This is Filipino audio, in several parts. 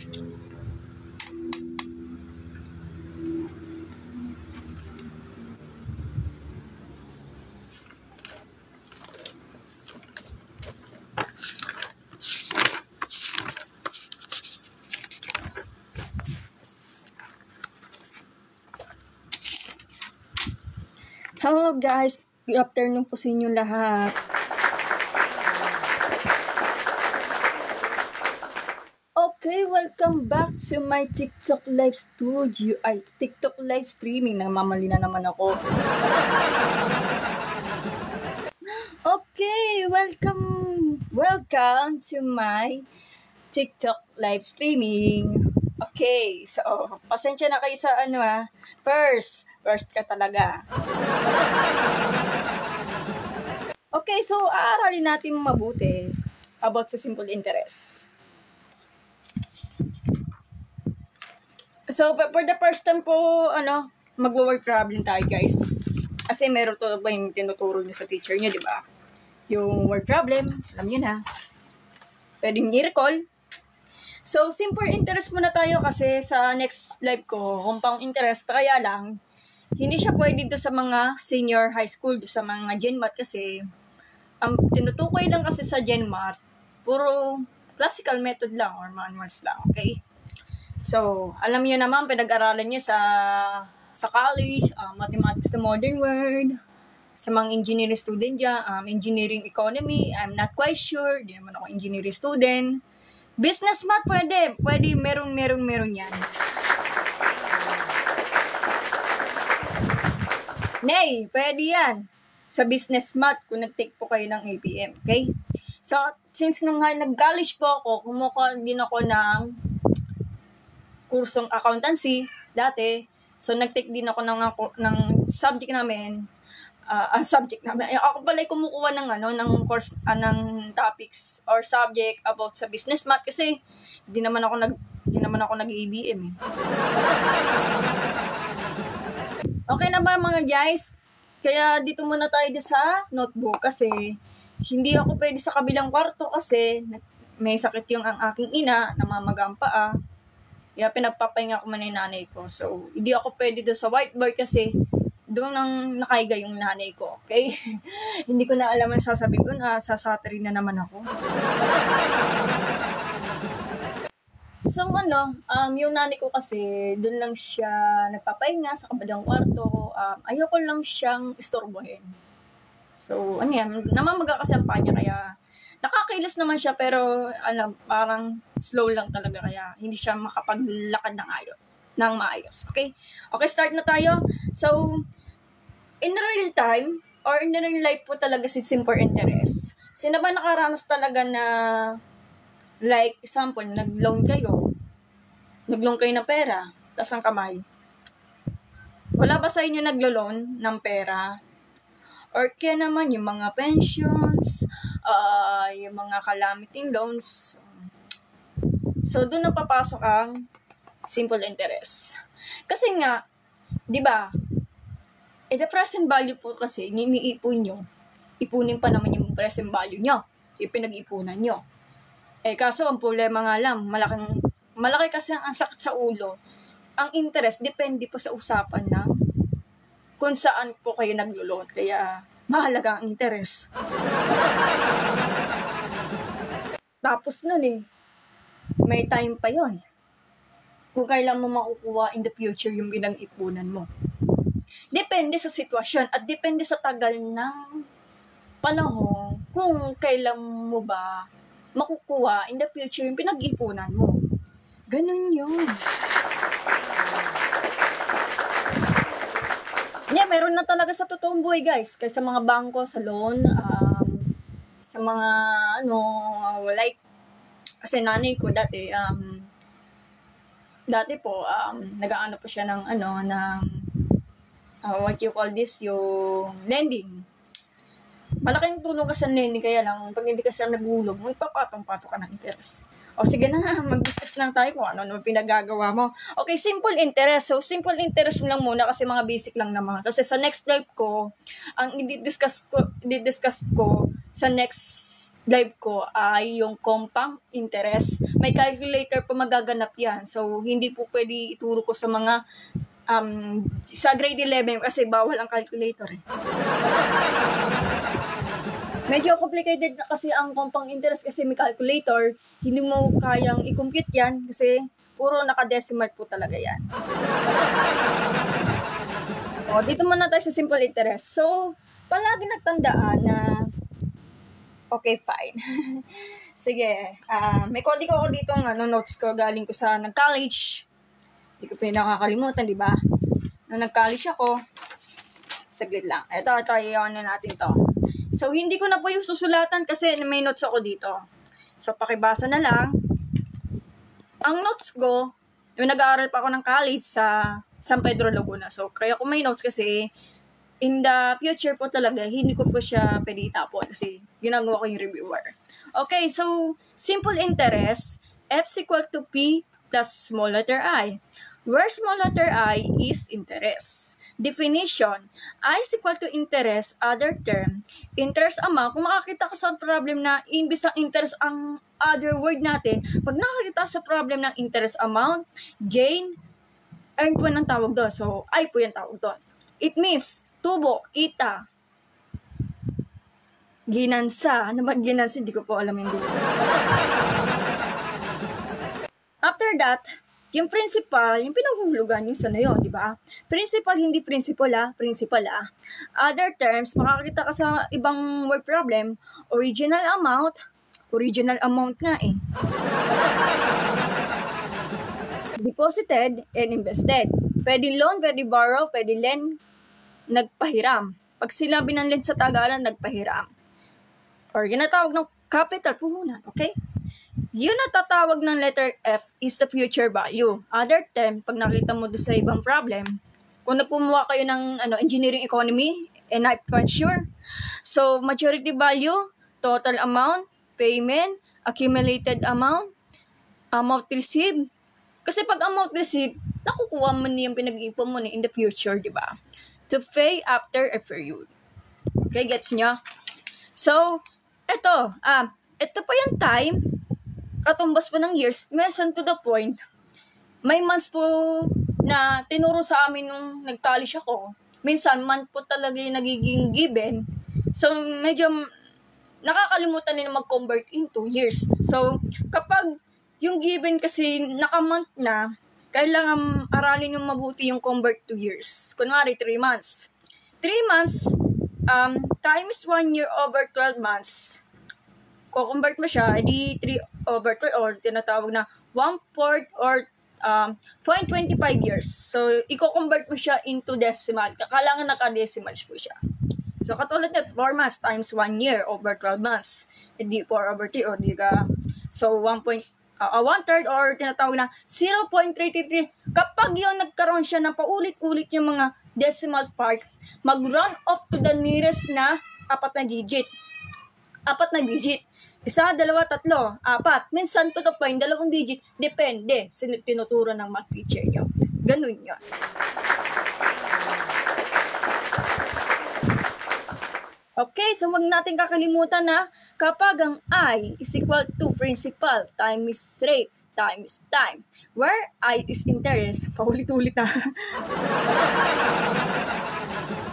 Hello guys, good afternoon po sa inyo lahat. Okay, welcome back to my TikTok live studio. Ay, TikTok live streaming. Namamali na naman ako. Okay, welcome to my TikTok live streaming. Okay, so pasensya na kayo sa First ka talaga. Okay, so aaralin natin mabuti about sa simple interest. So, for the first time po, magwo-word problem tayo, guys. Kasi meron to ba yung tinuturo nyo sa teacher nyo, di ba? Yung word problem, alam nyo na. Pwede nyo i-recall. So, simple interest muna tayo kasi sa next live ko, compound interest, kaya lang, hindi siya pwede dito sa mga senior high school, sa mga GenMath kasi, ang tinutukoy lang kasi sa GenMath, puro classical method lang or manuals lang, okay? So, alam niyo naman, pinag-aralan niyo sa college, mathematics na modern world, sa mga engineering student dyan, engineering economy, I'm not quite sure, di naman ako engineering student. Business math, pwede, meron yan. Nay, pwede yan. Sa business math, kung nag-take po kayo ng ABM, okay? So, since nung nag-college po ako, kumuha din ako ng kursong accountancy dati. So, nag-take din ako ng subject namin. Ako pala kumukuha ng course, ng topics or subject about sa business math kasi hindi naman ako nag-ABM eh. Okay na ba mga guys? Kaya dito muna tayo sa notebook kasi hindi ako pwede sa kabilang kwarto kasi may sakit yung ang aking ina, namamaga ang paa. Kaya pinagpapahinga ko man yung nanay ko. So, hindi ako pwede doon sa whiteboard kasi doon nang nakaiga yung nanay ko, okay? Hindi ko na alam ang sasabihin ko na sasatiri na naman ako. So, yung nanay ko kasi, doon lang siya nagpapahinga sa kabilang kwarto. Ayoko lang siyang istorbohin. So, namamaga kasi ang paa niya kaya nakakailos naman siya pero parang slow lang talaga kaya hindi siya makapaglakad ng maayos. Okay? Okay, start na tayo. So, in real time or in real life po talaga si simple interest. Sino ba nakaranas talaga na like example, nag-loan kayo ng pera, tas ang kamay. Wala ba sa inyo naglo-loan ng pera? Or kaya naman yung mga pensions, yung mga calamity loans. So, doon na papasok ang simple interest. Kasi nga, di ba, the present value po kasi, iniipon nyo, ipunin pa naman yung present value nyo, yung pinag-ipunan nyo. Kaso, ang problema nga lang, malaki kasi ang sakit sa ulo. Ang interest, depende po sa usapan ng kung saan po kayo naglo-loan. Kaya, mahalaga ang interest. Tapos nun may time pa yon. Kung kailan mo makukuha in the future yung pinag-ipunan mo. Depende sa sitwasyon at depende sa tagal ng panahon kung kailan mo ba makukuha in the future yung pinag-ipunan mo. Ganun yun. Meron na talaga sa totoong buhay, guys. Kaya sa mga bangko, sa loan, sa mga, like, kasi nanay ko dati po, nag-aano po siya ng, what you call this, yung lending. Malaking tulong kasi ng lending, kaya lang, pag hindi kasi nagulog, magpapatong-patong ka ng interest. O sige na, mag-discuss lang tayo kung ano pinagagawa mo. Okay, simple interest. So, simple interest lang muna kasi mga basic lang naman. Kasi sa next live ko, ang i-discuss ko sa next live ko ay yung compound interest. May calculator pa magaganap yan. So, hindi po pwede ituro ko sa mga sa grade 11 kasi bawal ang calculator eh. Medyo complicated na kasi ang compound interest kasi may calculator. Hindi mo kayang i-compute yan kasi puro naka-decimal po talaga yan. O, dito muna tayo sa simple interest. So, palagi nagtandaan na okay, fine. Sige, may kodi ko ako dito notes ko galing ko sa nag-college. Hindi ko pa nakakalimutan, di ba? Nung nag-college ako, saglit lang. Ito, natin to. So, hindi ko na po yung susulatan kasi may notes ako dito. So, pakibasa na lang. Ang notes ko, yung nag-aaral pa ako ng college sa San Pedro, Laguna. So, kaya kung may notes kasi, in the future po talaga, hindi ko po siya pwede itapon kasi ginagawa ko yung reviewer. Okay, so, simple interest, F is equal to P plus small letter I. Where small letter I is interest. Definition, I is equal to interest, other term, interest amount. Kung makakita ka sa problem na imbis ng interest ang other word natin, pag nakakita sa problem ng interest amount, gain, earn po ng tawag doon. So, I po yung tawag doon. It means, tubo, kita, ginansa. Ano ba ginansa? Hindi ko po alam yung dito. After that, yung principal, yung pinanghulugan yung sana yun, di ba? Principal, hindi principal principal Other terms, makakita ka sa ibang word problem, original amount nga eh. Deposited and invested. Pwede loan, pwede borrow, pwede lend, nagpahiram. Pag sinabi ng lend sa Tagalan, nagpahiram. Or yung natawag ng capital, puhunan, okay? Yung natatawag ng letter F is the future value. Other term, pag nakita mo doon sa ibang problem, kung nagkumuha kayo ng engineering economy, and I'm quite sure. So, maturity value, total amount, payment, accumulated amount received. Kasi pag amount received, nakukuha mo niya yung pinag-iipon mo in the future, di ba? To pay after a period. Okay, gets nyo? So, ito po yung time, katumbas po ng years, minsan to the point, may months po na tinuro sa amin nung nag-college ako. Minsan, month po talaga yung nagiging given. So, medyo nakakalimutan nila mag-convert into years. So, kapag yung given kasi naka-month na, kailangan aralin yung mabuti yung convert to years. Kunwari, 3 months. 3 months times 1 year over 12 months. Ko-convert mo siya, edi 3 over 12 or tinatawag na 1/4 or 0.25 years. So, i-convert mo siya into decimal. Kailangan naka-decimals po siya. So, katulad na 4 months times 1 year over 12 months. Edi 4 over 3 or di ka. So, 1/3 or tinatawag na 0.33. Kapag yung nagkaroon siya ng paulit-ulit yung mga decimal part, mag-run up to the nearest na 4 na digit. 4 na digit. 1, 2, 3, 4. Minsan to the point, 2 digit. Depende. Tinuturo ng math teacher nyo. Ganun yun. Okay, so wag natin kakalimutan na kapag ang I is equal to principal times rate times time, where I is interest, paulit-ulit na.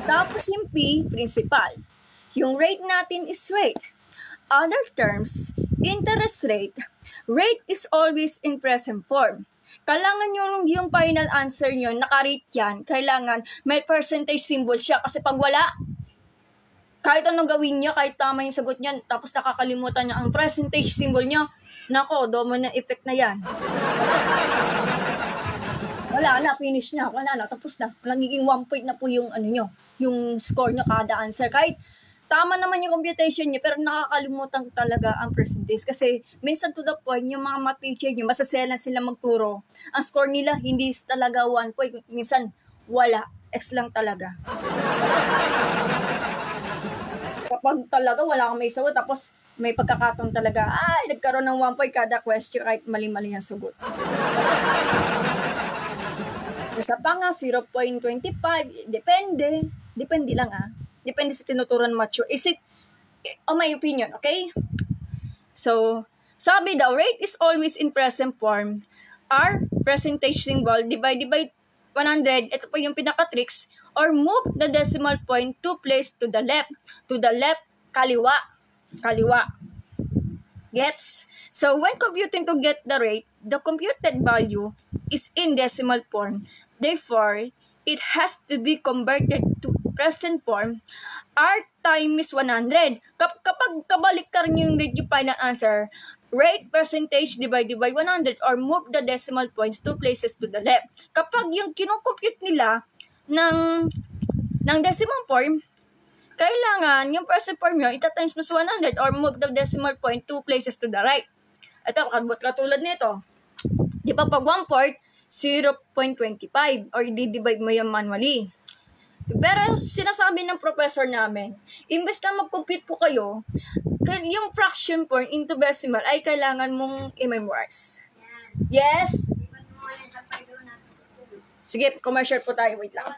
Tapos yung P, principal. Yung rate natin is rate. Other terms, interest rate. Rate is always in present form. Kailangan yung final answer nyo, naka-rate yan, kailangan may percentage symbol siya. Kasi pag wala, kahit anong gawin nyo, kahit tama yung sagot nyo, tapos nakakalimutan nyo ang percentage symbol nyo, nako, domino effect na yan. Wala na, finish na, wala na, tapos na. Nagiging 1 point na po yung yung score nyo kada answer. Kahit tama naman yung computation nyo, pero nakakalimutan talaga ang percentage. Kasi minsan to the point, yung mga math teacher nyo, masaselan sila magturo. Ang score nila, hindi talaga 1 point. Minsan, wala. X lang talaga. Kapag talaga wala kang may sagot, tapos may pagkakataon talaga, nagkaroon ng 1 point kada question kahit mali-mali ang sagot. Isa pa nga, 0.25, depende lang Depende sa tinuturan mature. Is it on my opinion, okay? So, sabi daw, rate is always in present form. R, percentage symbol, divided by 100, ito po yung pinaka-tricks, or move the decimal point 2 place to the left. To the left, kaliwa. Kaliwa. Gets? So, when computing to get the rate, the computed value is in decimal form. Therefore, it has to be converted to present form. R times 100. Kapag kabaliktad yung rate yung final answer, rate percentage divided by 100 or move the decimal points 2 places to the left. Kapag yung kinocompute nila ng decimal form, kailangan yung present form nyo, ita-times plus 100 or move the decimal point 2 places to the right. Ito, katulad nito. Di ba pag 1/4, 0.25 or i-divide mo yan manually. Pero sinasabi ng professor namin, imbes na mag-compute po kayo, yung fraction form into decimal ay kailangan mong i-memorize. Yes? Sige, commercial po tayo. Wait lang.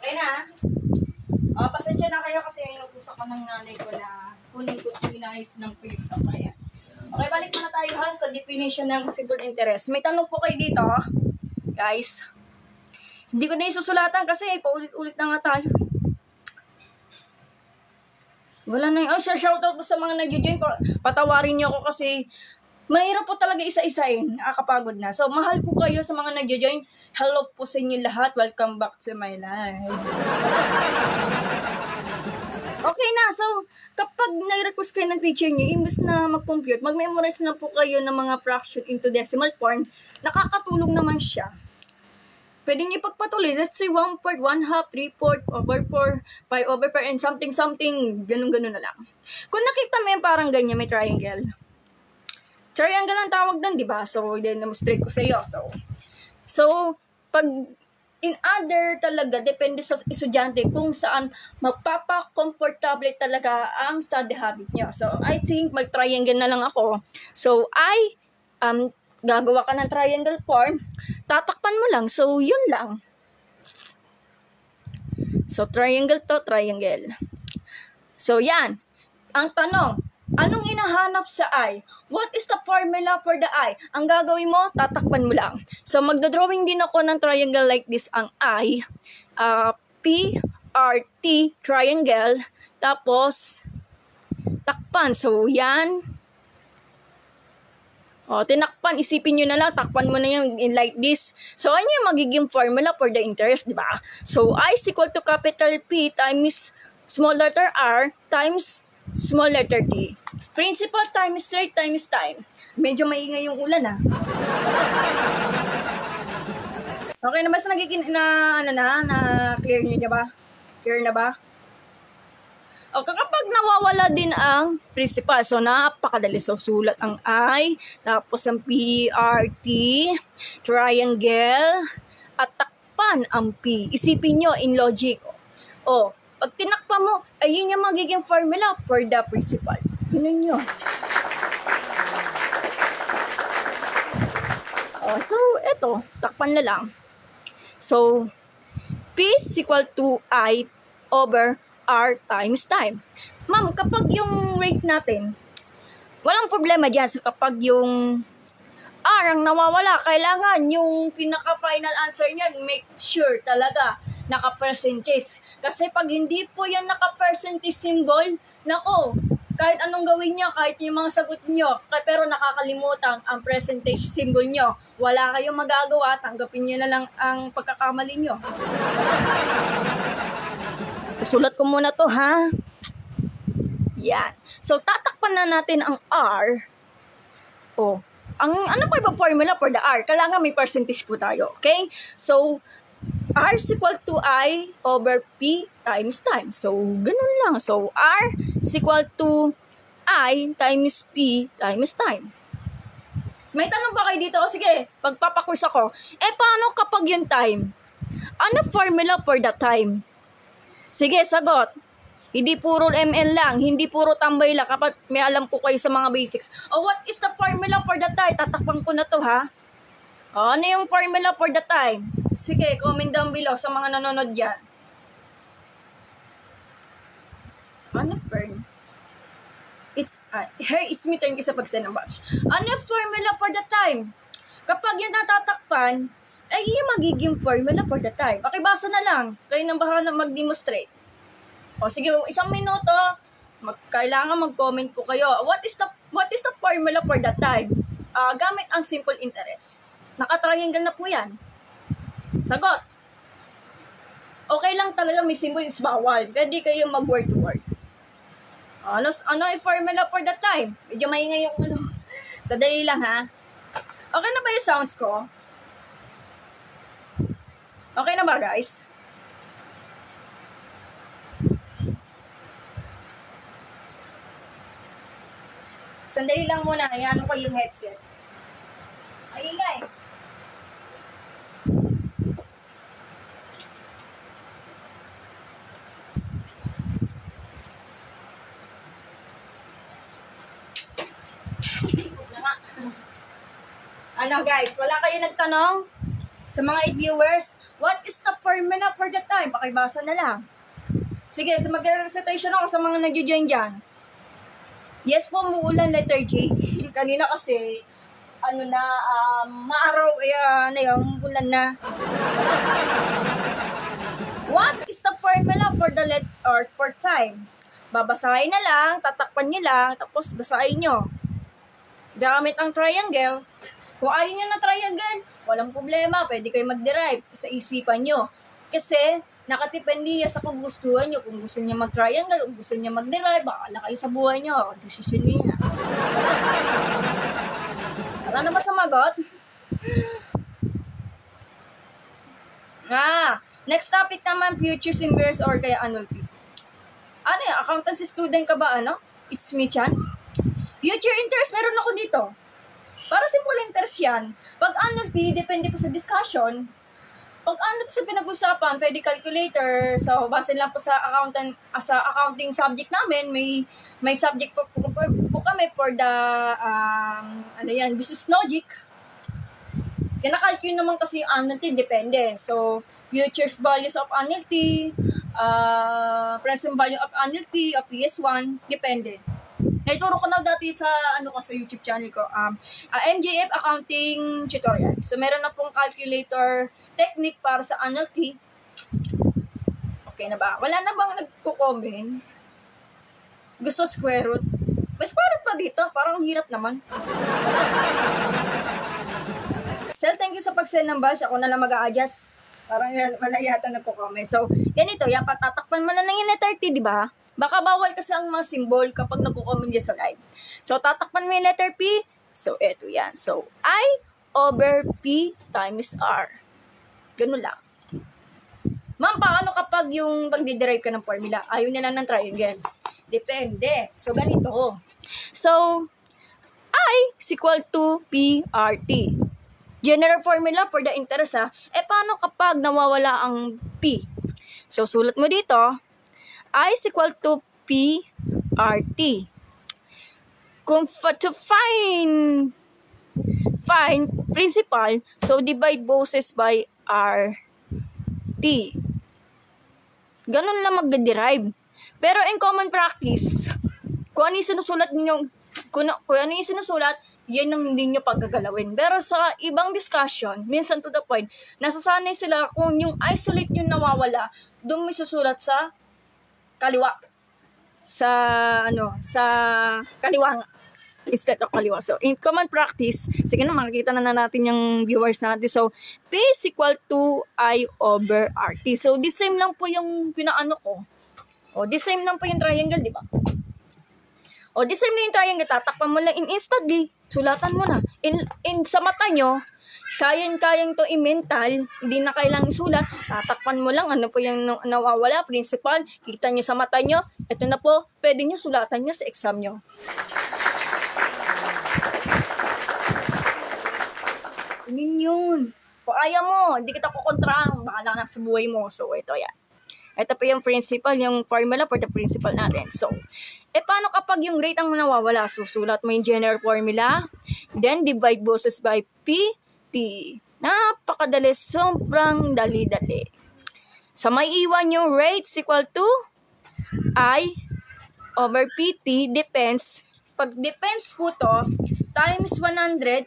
Okay na. Pasensya na kayo kasi inutusan ko ng nanay ko na kunin ko ito inayos ng Philips sa kaya. Okay, balik muna tayo ha sa definition ng simple interest. May tanong po kayo dito, guys. Hindi ko na isusulatan kasi paulit-ulit na nga tayo. Wala na yun. Shoutout po sa mga nag-join. Patawarin niyo ako kasi mahirap po talaga isa-isain. Nakakapagod na. So, mahal po kayo sa mga nag-join. Hello po sa inyo lahat. Welcome back to my life. Okay na. So, kapag nag-request kayo ng teacher niyo, imbes na mag-compute, mag-memorize na po kayo ng mga fraction into decimal form, nakakatulong naman siya. Pwede niyo pagpatuloy. Let's say 1/4, 1/2, 3/4, over 4, 5 over 4, and something, ganun-ganun na lang. Kung nakita mo yung parang ganyan, may triangle. Triangle ang tawag doon, di ba? So, i-demonstrate ko sa iyo. So, pag in other talaga, depende sa estudyante kung saan magpapa-comfortable talaga ang study habit niya. So, I think mag-triangle na lang ako. So, gagawa ka ng triangle form, tatakpan mo lang. So, yun lang. So, triangle to triangle. So, yan. Ang tanong, anong hinahanap sa I? What is the formula for the I? Ang gagawin mo, tatakpan mo lang. So, magdodrawing din ako ng triangle like this, ang I. P, R, T, triangle. Tapos, takpan. So, yan. Tinakpan. Isipin nyo na lang, takpan mo na yung like this. So, ano yung magiging formula for the interest, di ba? So, I is equal to capital P times small letter R times small letter T. Principal times rate times time. Medyo maingay yung ulan Okay na ba sa clear niyo ba? Clear na ba? Okay, kapag nawawala din ang principal, so napakadali. So, sulat ang I, tapos ang P, R, T, triangle, at takpan ang P. Isipin nyo in logic. Pag tinakpa mo, ay yun yung magiging formula for the principal. Ganun yun. So, eto, takpan na lang. So, P is equal to I over R times time. Ma'am, kapag yung rate natin, walang problema dyan sa kapag yung R ang nawawala, kailangan yung pinaka-final answer niyan, make sure talaga naka-percentage. Kasi pag hindi po yan naka-percentage symbol, nako, kahit anong gawin nyo, kahit yung mga sagot nyo, pero nakakalimutan ang percentage symbol nyo, wala kayong magagawa, tanggapin nyo na lang ang pagkakamali nyo. Sulat ko muna to, ha? Yan. So, tatakpan na natin ang R. Ano pa ba formula for the R? Kailangan may percentage po tayo, okay? So, R is equal to I over P times time. So, ganun lang. So, R is equal to I times P times time. May tanong ba kayo dito? Sige, pagpapakwis ako. Paano kapag yung time? Ano formula for the time? Sige, sagot. Hindi puro ML lang, hindi puro tambay lang kapag may alam po kayo sa mga basics. What is the formula for the time? Tatakpan ko na to, ha? Ano yung formula for the time? Sige, comment down below sa mga nanonood dyan. Ano firm? It's me, thank you sa pag-send ng batch. Ano yung formula for the time? Kapag yan natatakpan, ay yung magiging formula for the time. Pakibasa na lang. Kayo nang bahala mag-demonstrate. Sige, 1 minuto, kailangan mag-comment po kayo. What is the formula for that time? Gamit ang simple interest. Naka-triangle na po yan. Sagot. Okay lang talaga may symbol is bawal. Pwede kayo mag-word to word. Ano yung formula for that time? Medyo maingay yung ano. Sadali lang, ha? Okay na ba yung sounds ko? Okay na ba, guys? Sandali lang muna, hayaan ko yung headset. Ay, ingay. Ano guys, wala kayo nagtanong? Sa mga viewers, what is the formula for the time? Pakibasa na lang. Sige, mag-recitation ako sa mga nag-join dyan. Yes po, muulan letter J. Kanina kasi, maaraw, ulan na. What is the formula for the letter or for time? Babasahin na lang, tatakpan nyo lang, tapos basahin nyo. Gamit ang triangle. Kung ayaw nyo na triangle, walang problema, pwede kayo mag-derive sa isipan nyo. Kasi, nakatipende sa kung gustuhan nyo. Kung gusto nyo mag-triangle, kung gusto nyo mag-derive, bakala kayo sa buhay nyo. Decision nyo yan. Wala na ba sumagot? Next topic naman, future singers or kaya annuity. Ano yan? Accountancy student ka ba, ano? It's me, Chan. Future interest, meron ako dito. Para simple interest yan. Pag annuity, depende po sa discussion. Pag ano sa pinag-usapan, pwede calculator. So, base lang po sa accounting subject namin, may subject po kami for the business logic. Kinakalculate naman kasi yung annuity, depende. So, futures values of annuity, present value of annuity, of PS1, depende. Naituro ko na dati sa sa YouTube channel ko, MJF accounting tutorial. So, meron na pong calculator technique para sa annuity. Okay na ba? Wala na bang nagko-comment? Gusto square root? May square root pa dito? Parang hirap naman. Sir, thank you sa pag-send ng batch. Ako na lang mag-a-adjust. Parang wala yata nagko-comment. So, ganito. Yan, patatakpan mo na ng yung 30, di ba? Baka bawal kasi ang mga symbol kapag nagko-comment dyan sa live. So, tatakpan mo yung letter P. So, eto yan. So, I over P times R. Ganun lang. Ma'am, paano kapag yung pag-derive ka ng formula? Ayaw na lang ng triangle. Depende. So, ganito. So, I is equal to PRT. General formula for the interest, ha? Paano kapag nawawala ang P? So, sulat mo dito, I is equal to P RT. Kung to find principal, so divide bosses by RT. Ganun lang mag-derive. Pero in common practice, kung ano yung sinusulat ninyo, kung ano yung sinusulat, yan ang hindi nyo paggagalawin. Pero sa ibang discussion, minsan to the point, nasasanay sila kung yung isolate yung nawawala, doon may susulat sa kaliwa. Sa kaliwa nga. Instead of kaliwa. So, in common practice, sige na, makikita na natin yung viewers natin. So, P is equal to I over RT. So, the same lang po yung pinaano ko. O, the same lang po yung triangle, di ba? O, the same lang yung triangle. Tatakpan mo lang in instantly. Sulatan mo na. Sa mata nyo, kayang to i-mental, hindi na kailangang isulat. Tatakpan mo lang, ano po yung nawawala, principal, kita nyo sa mata nyo, ito na po, pwede nyo sulatan nyo sa exam nyo. Yun. Kung ayaw mo, hindi kita kukontrang, bahala na sa buhay mo. So, ito yan. Ito po yung principal, yung formula for the principal natin. So, paano kapag yung rate ang nawawala? Susulat mo yung general formula, then divide bosses by P, T. Napakadali, sobrang dali-dali. So, may iwan yung rate equal to I over PT, depends. Pag depends po to, times 100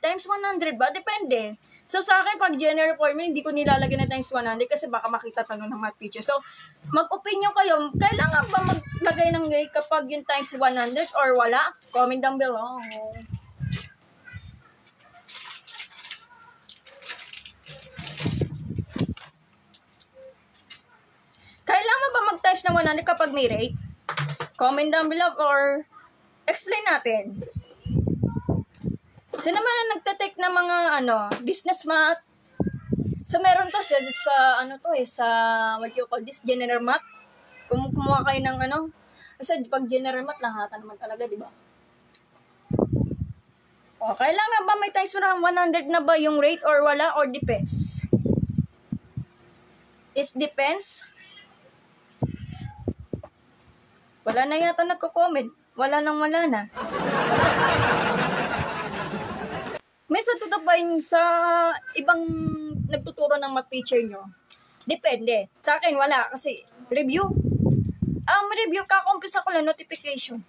ba? Depende. So, sa akin, pag general formula, hindi ko nilalagay na times 100 kasi baka makita tanong ng math teacher. So, mag-opinion kayo, kailangan ba maglagay ng rate kapag yung times 100 or wala? Comment down below. Kailangan ba mag-times ng 100 kapag may rate? Comment down below or explain natin. Sino naman na nagtatake ng mga business math? So meron to sa what you call this, general math. Kumuha kayo ng kasi pag general math lahatan naman talaga, di ba? O, kailangan ba may times 100 na ba yung rate or wala or depends? It depends. Wala na yata nagko-comment. Wala na. May sa to the point sa ibang nagtuturo ng math teacher nyo. Depende. Sa akin, wala. Kasi, review. Review, kakumpisa ko lang notification.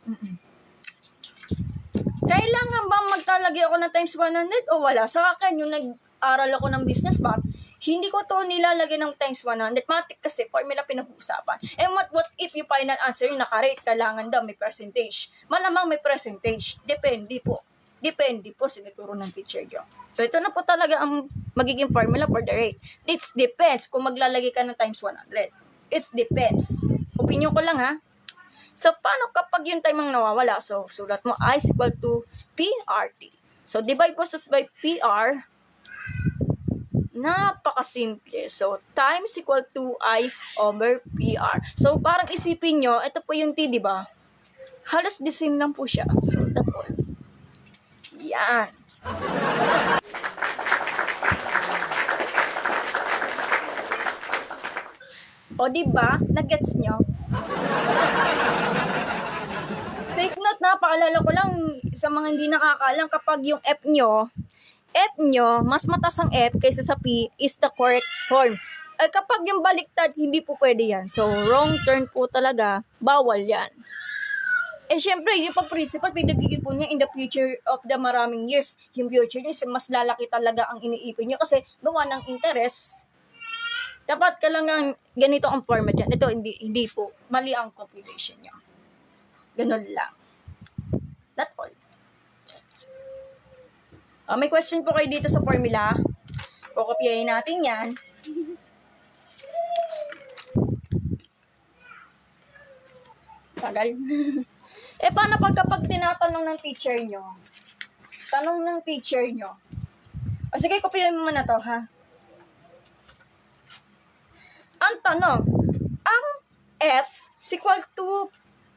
Kailangan ba magtalagay ako ng times 100 o wala? Sa akin, yung nag-aral ako ng business math, hindi ko to nilalagay ng times 100. Matik kasi, formula pinag-uusapan. And what if yung final answer yung nakarate? Kailangan daw may percentage. Malamang may percentage. Depende po sinituro ng teacher nyo. So, ito na po talaga ang magiging formula for the rate. It depends kung maglalagay ka ng times 100. It depends. Opinion ko lang, ha? So, paano kapag yung time ang nawawala? So, sulat mo I is equal to PRT. So, divide bosses by PR. Napakasimple. So, time is equal to I over PR. So, parang isipin nyo, ito po yung T, di ba? Halos the same lang po siya. So, that's all. Yan. O, diba? Nag-gets nyo? Take note na, paalala ko lang sa mga hindi nakakalang kapag yung F nyo, mas mataas ang F kaysa sa P is the correct form. Kapag yung baliktad, hindi po pwede yan. So, wrong turn po talaga, bawal yan. Syempre, yung pag-principal, pinag-iipon niya in the future of the maraming years. Yung future niya, mas lalaki talaga ang iniipon niya kasi gawa ng interest. Dapat ka lang ganito ang format yan. Ito, hindi po. Mali ang computation niya. Ganun lang. That's all. May question po kayo dito sa formula. Kukopyahin natin yan. Tagal. Paano kapag tinatanong ng teacher nyo? Tanong ng teacher nyo. Sige, kopyahin mo muna to, ha? Ang tanong, ang F is equal to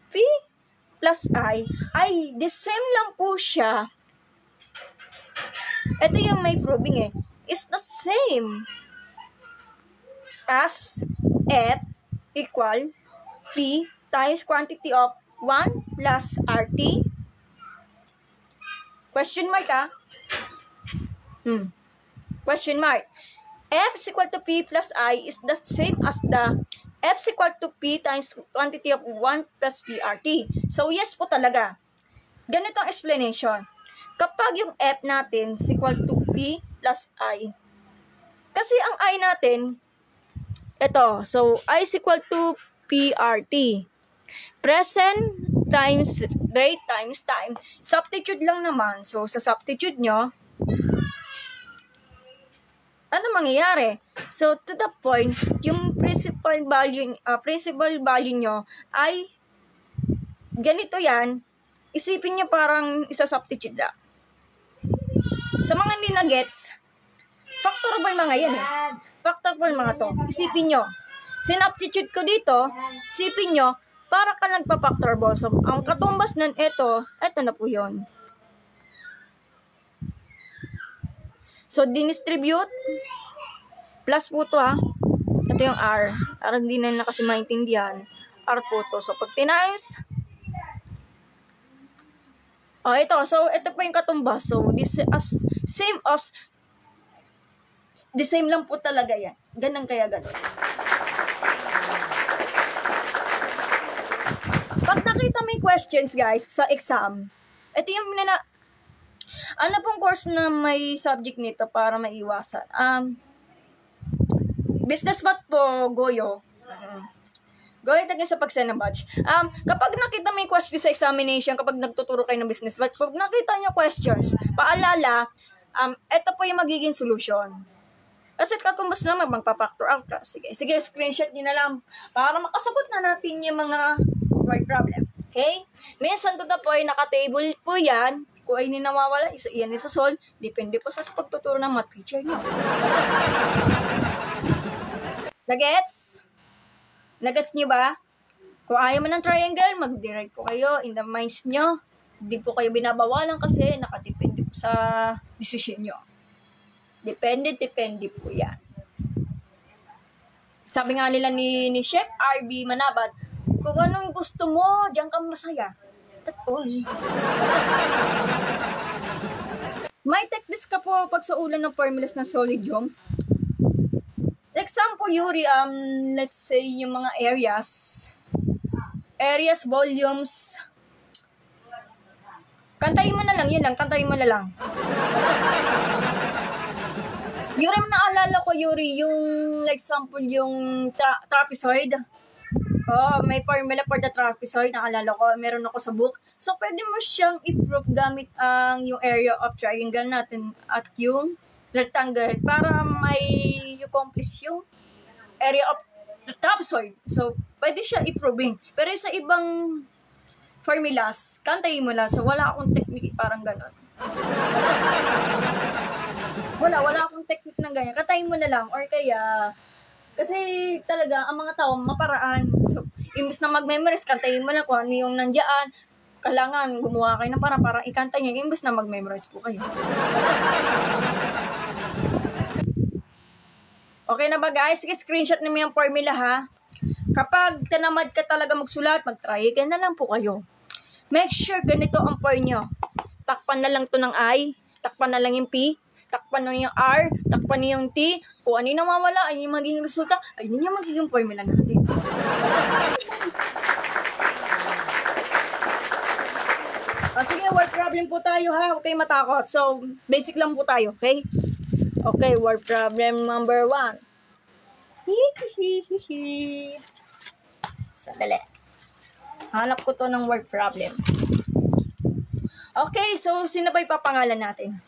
P plus I ay the same lang po siya. Ito yung may proving is the same as F equal P times quantity of 1 plus RT. Question mark Question mark. F is equal to P plus I is the same as the F is equal to P times quantity of 1 plus PRT. So, yes po talaga. Ganito ang explanation. Kapag yung F natin is equal to P plus I. Kasi ang I natin, ito. So, I is equal to PRT. Present times rate times time. Substitute lang naman. So, sa substitute nyo, ano mangyayari? So, to the point, yung principal value nyo ay ganito yan. Isipin nyo parang isa-substitute lang. Sa mga hindi na gets, factorable mga yan Factorable mga to. Isipin nyo. Sinubstitute ko dito, isipin nyo, para ka nagpa-factorable. So, ang katumbas nun, ito na po yun. So, dinistribute, plus po to Ito yung R. Para hindi na kasi maintindihan. R po to. So, pag tinimes, ito. So, ito po yung katumbas. So, the same lang po talaga yan. Ganun kaya ganun. Pag nakita mo yung questions, guys, sa exam, ito yung ano pong course na may subject nito para maiwasan? Business math po, Goyo. Goyo tayo sa pag-send ng batch. Kapag nakita mo yung question sa examination, kapag nagtuturo kayo ng business math, pag nakita nyo questions, paalala, ito po yung magiging solution. Kasi katumbas naman, magpa-factor out ka. Sige, screenshot nyo na lang para makasagot na natin yung mga word problem. Okay? Minsan to the point, naka-table po yan. Kung ay ninawawala, yan isa-solve. Depende po sa pagtuturo ng math teacher nyo. Nagets? Nagets nyo ba? Kung ayaw mo ng triangle, mag-direct po kayo in the minds nyo. Hindi po kayo binabawalan kasi nakadepende po sa decision nyo. Depende po yan. Sabi nga nila ni Chef RB Manabat, kung anong gusto mo, diyan ka masaya. That's all. May techniques ka po pag sa ulan ng formulas ng solid yung. Example, Yuri, let's say yung mga areas, volumes. Kantayin mo na lang, yun lang, kantayin mo na lang. Yuri, naalala ko, Yuri, yung example, yung trapezoid. May formula for the trapezoid, naalala ko, meron ako sa book. So, pwede mo siyang i-prove gamit yung area of triangle natin at yung rectangle para may accomplish yung area of trapezoid. So, pwede siya i-proving. Pero sa ibang formulas, kantayin mo lang. So, wala akong technique parang gano'n. Wala akong technique ng ganyan. Kantayin mo na lang. Or kaya, kasi talaga, ang mga tao, maparaan. So, imbes na mag-memorize, kantayin mo lang kung ano yung nandiyan. Kailangan gumawa kayo ng para ikanta niya, imbes na mag-memorize po kayo. Okay na ba guys? Sige, screenshot niyo yung formula ha. Kapag tinamad ka talaga magsulat, mag-try again na lang po kayo. Make sure ganito ang point nyo. Takpan na lang to ng I, takpan na lang yung P, takpan na yung R, takpan na yung T. Kung ano yung nawawala, ay yung magiging resulta, ayun yung magiging formula natin. Sige, word problem po tayo ha. Huwag kayong matakot. So, basic lang po tayo, okay? Okay, word problem number 1. Sandali. Hanap ko to ng word problem. Okay, so sino ba ipapangalan natin?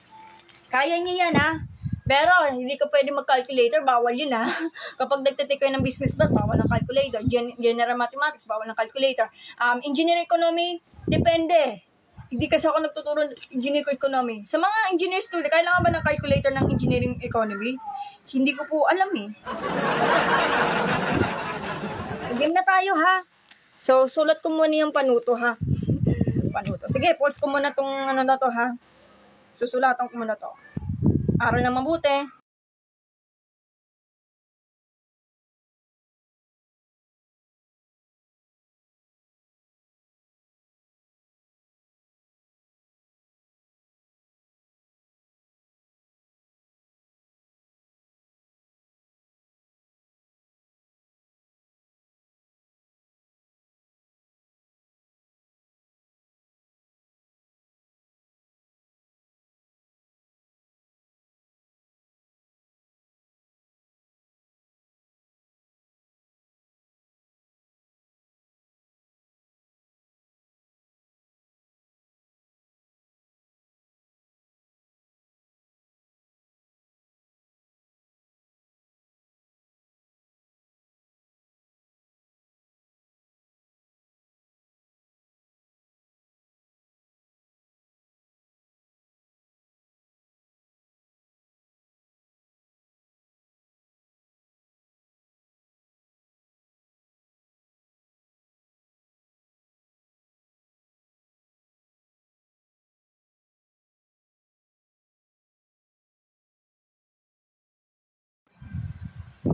Kaya niya yan ha. Pero hindi ko pwede mag-calculator, bawal yun ha. Kapag nagtitake kayo ng business math, bawal ng calculator. General mathematics, bawal ng calculator. Engineering economy, depende. Hindi kasi ako nagtuturo ng engineering economy. Sa mga engineer student, kailangan ba ng calculator ng engineering economy? Hindi ko po alam eh. Game na tayo ha. So, sulat ko muna yung panuto ha. Panuto. Sige, pause ko muna tong ano na to ha. Susulatan ko muna to. Aral na mabuti.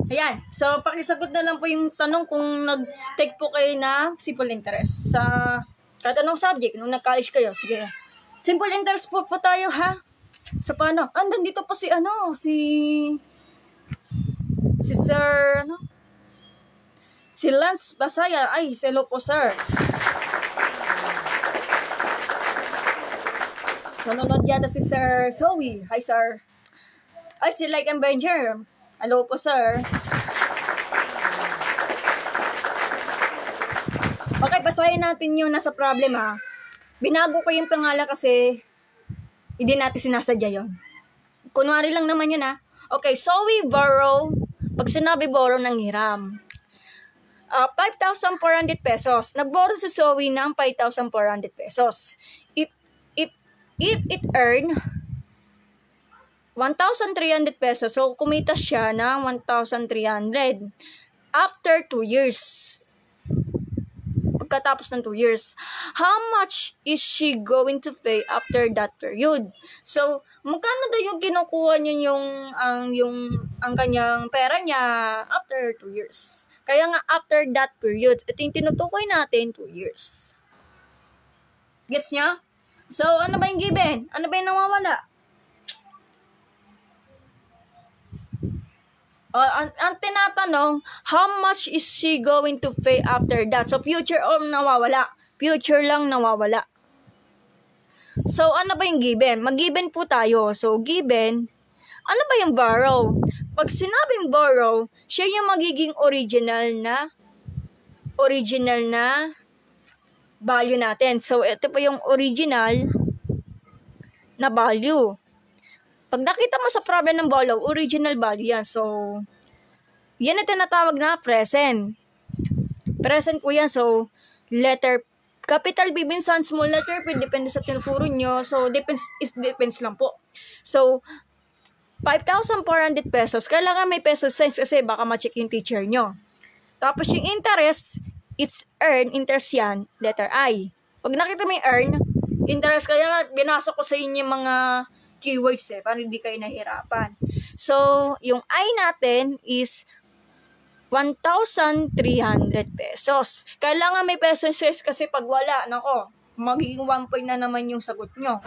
Ayan. So, pakisagot na lang po yung tanong kung nag-take po kayo na simple interest sa kahit anong subject nung nag-college kayo. Sige. Simple interest po tayo, ha? So, paano? Nandito po si Sir, si Lance Basaya. Ay, hello po, sir. Nanonood yata si Sir Zoe. Hi, sir. Ay, si Like and Benjer. Hello po, sir. Okay, basahin natin yung nasa problem, ha. Binago ko yung pangalan kasi hindi natin sinasadya yun. Kunwari lang naman yun, ha. Okay, so we borrow. Pag sinabi borrow, ng hiram. 5,400 pesos. Nag-borrow si Zoe ng 5,400 pesos. If it earn 1,300 pesos, so kumita siya ng 1,300 after 2 years. Pagkatapos ng 2 years, how much is she going to pay after that period? So, magkano daw yung kinukuha niya ang kanyang pera niya after 2 years? Kaya nga after that period, ito yung tinutukoy natin 2 years. Gets niya? So, ano ba yung given? Ano ba yung nawawala? Ang tinatanong, how much is she going to pay after that? So, future or nawawala? Future lang nawawala. So, ano ba yung given? Mag-given po tayo. So, given, ano ba yung borrow? Pag sinabing borrow, siya yung magiging original na value natin. So, ito po yung original na value. Pag nakita mo sa problem ng borrow, original value yan. So, yan ang tinatawag na present. Present po yan. So, letter, capital B minsan, small letter P, depende sa tinuturo nyo. So, depends lang po. So, 5,400 pesos. Kailangan may peso signs kasi baka ma-check yung teacher nyo. Tapos yung interest, it's earn, interest yan, letter I. Pag nakita mo yung earn, interest, kaya binasa ko sa inyo yung mga keywords para hindi kayo nahirapan. So, yung I natin is 1,300 pesos. Kailangan may peso signs kasi pag wala, nako, magiging 1 point na naman yung sagot nyo.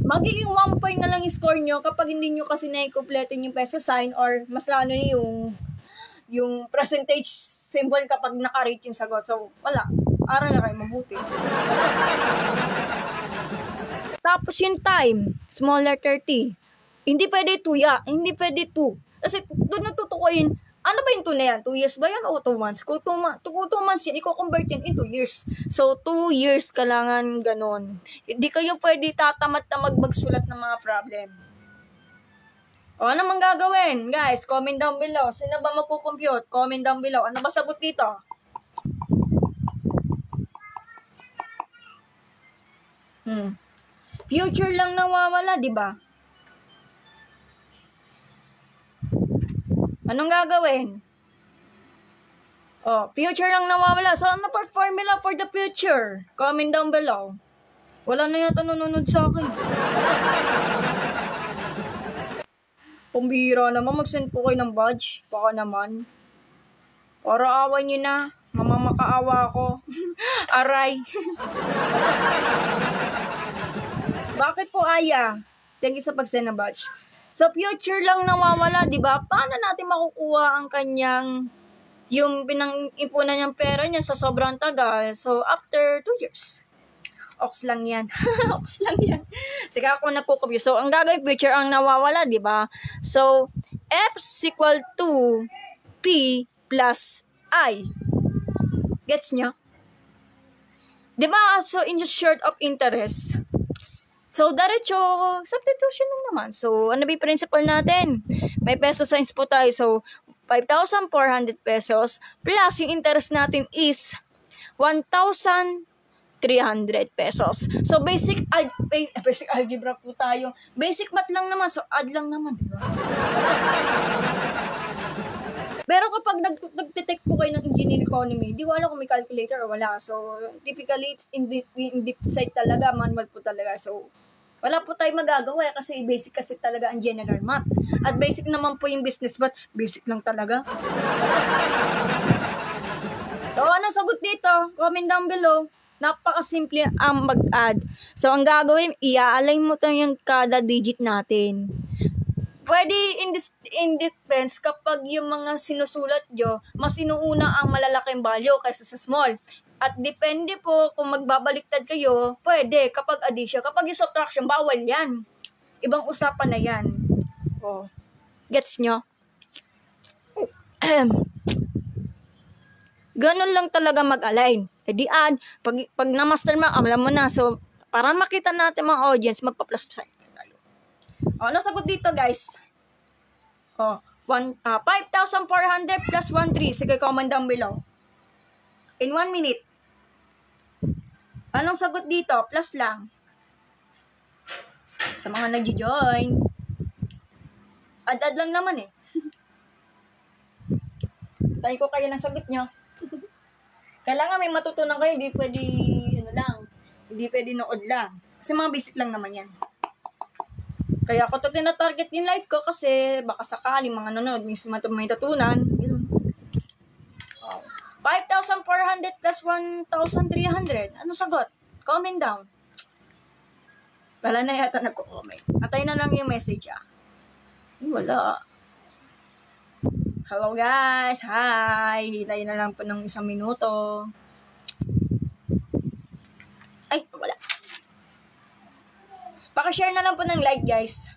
Magiging 1 point na lang yung score nyo kapag hindi nyo kasi na-completin yung peso sign or mas lalo yung percentage symbol kapag naka-rate yung sagot. So, wala. Aral na kayo mabuti. Tapos yung time, small letter T. Hindi pwede 2 ya. Hindi pwede 2. Kasi doon natutukoyin, ano ba yung 2 na yan? 2 years ba yan o 2 months? Kung 2 months yan, i-convert yan into years. So, 2 years kailangan ganon. Hindi kayo pwede tatamad na magsulat ng mga problem. O, ano mang gagawin? Guys, comment down below. Sino ba magkukompute? Comment down below. Ano ba sagot dito? Future lang nawawala, di ba? Anong gagawin? Future lang nawawala. So, ano pa formula for the future? Comment down below. Wala na yata nanonood sa akin. Pambihira naman, mag-send po kayo ng badge. Baka naman. Para awan nyo na. Mamamakaawa ako. Aray. Bakit po Aya? Thank you sa pag-send ng badge. So, future lang nawawala, di ba? Paano natin makukuha ang kanyang, yung pinang-impunan niyang pera niya sa sobrang tagal? So, after 2 years. Ox lang yan. Ox lang yan. Sige ako nagkukopyo. So, ang gagawin future ang nawawala, di ba? So, F is equal to P plus I. Gets nyo? Di ba? So, in just short of interest, so, diretso, substitution lang naman. So, ano ba yung principle natin? May peso signs po tayo. So, 5,400 pesos plus yung interest natin is 1,300 pesos. So, basic algebra po tayo. Basic math lang naman. So, add lang naman, di ba? Pero kapag nag-detect po kayo ng engineering economy, di ko alam kung may calculator o wala. So, typically, it's in deep side talaga, manual po talaga. So, Wala po tayong magagawa kasi basic kasi talaga ang general math. At basic naman po yung business math, basic lang talaga. So, anong sagot dito? Comment down below. Napakasimple ang mag-add. So, ang gagawin, i-align mo to yung kada digit natin. Pwede in depends kapag yung mga sinusulat nyo, mas inuuna ang malalaking value kaysa sa small. At depende po kung magbabaliktad kayo, pwede kapag addition. Kapag yung subtraction, bawal yan. Ibang usapan na yan. Oh. Gets nyo? Ganun lang talaga mag-align. E di add, pag na-master mo, alam mo na. So, para makita natin mga audience, magpa-plus sign tayo. O, ano sagot dito, guys? O, 5,400 plus 1,3. Sige, comment down below. In 1 minute. Anong sagot dito? Plus lang. Sa mga nag-join. Add lang naman eh. Tayo ko kayo ng sagot nyo. Kailangan may matutunan kayo, hindi pwede, hindi pwede nood lang. Kasi mga basic lang naman yan. Kaya ako ito tinatarget yung live ko kasi baka sakali mga nanonood, mismo may tatunan. 5,400 plus 1,300. Ano sagot? Comment down. Wala na yata nagko-comment. Atay na lang yung message Wala. Hello guys. Hi. Hintayin na lang po ng 1 minuto. Ay, wala. Paki-share na lang po ng like guys.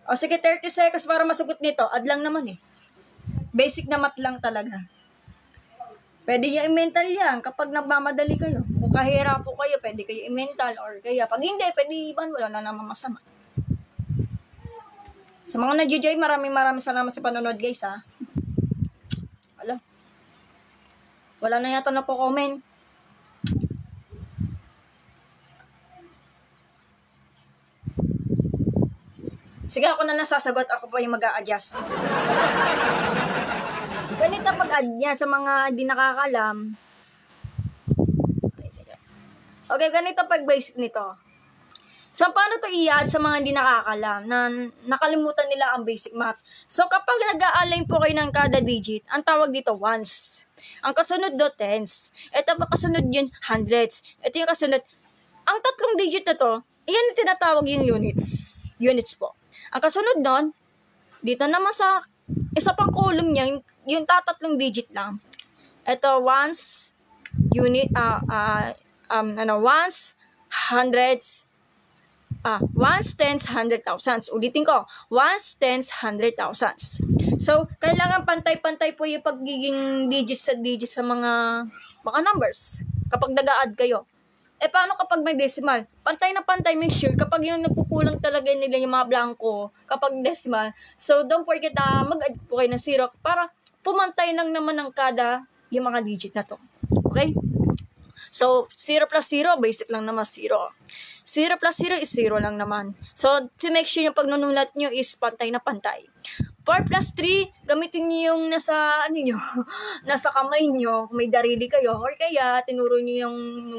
O sige, 30 seconds para masugot nito. Add lang naman eh. Basic na math lang talaga. Pwede yung i-mental yan kapag nagmamadali kayo. Kung kahirap po kayo, pwede kayo i-mental or kaya. Pag hindi, pwede iban. Wala na naman masama. Sa mga nag-join, maraming salamat sa panonood guys Wala na yata na po comment. Sige, ako na nasasagot. Ako po yung mag-a-adjust. Ganito pag-add niya sa mga di nakakalam. Okay, ganito pag-basic nito. So, paano to i-add sa mga di nakakalam na nakalimutan nila ang basic math? So, kapag nag-a-align po kayo ng kada digit, ang tawag dito ones. Ang kasunod do tens. Ito pa kasunod yun hundreds. Ito yung kasunod. Ang tatlong digit na to, iyan yung tinatawag yung units. Units po. Ang kasunod doon, dito naman sa isa pang column niya, yung tatatlong digit lang. Ito, ones, unit, ones, hundreds, ones, tens, 100,000. Ulitin ko, ones, tens, 100,000. So, kailangan pantay-pantay po yung pagiging digit sa mga numbers kapag nag-a-add kayo. Paano kapag may decimal? Pantay na pantay, make sure kapag yung nagkukulang talaga nila yung mga blanco kapag decimal. So, don't forget na mag-add po kayo ng 0 para pumantay lang naman ng kada yung mga digit na to. Okay? So, 0 plus 0, basic lang naman 0. 0 plus 0 is 0 lang naman. So, to make sure yung pagnunulat nyo is pantay na pantay. 4 plus 3, gamitin nyo yung nasa kamay nyo, may darili kayo, or kaya tinuro nyo yung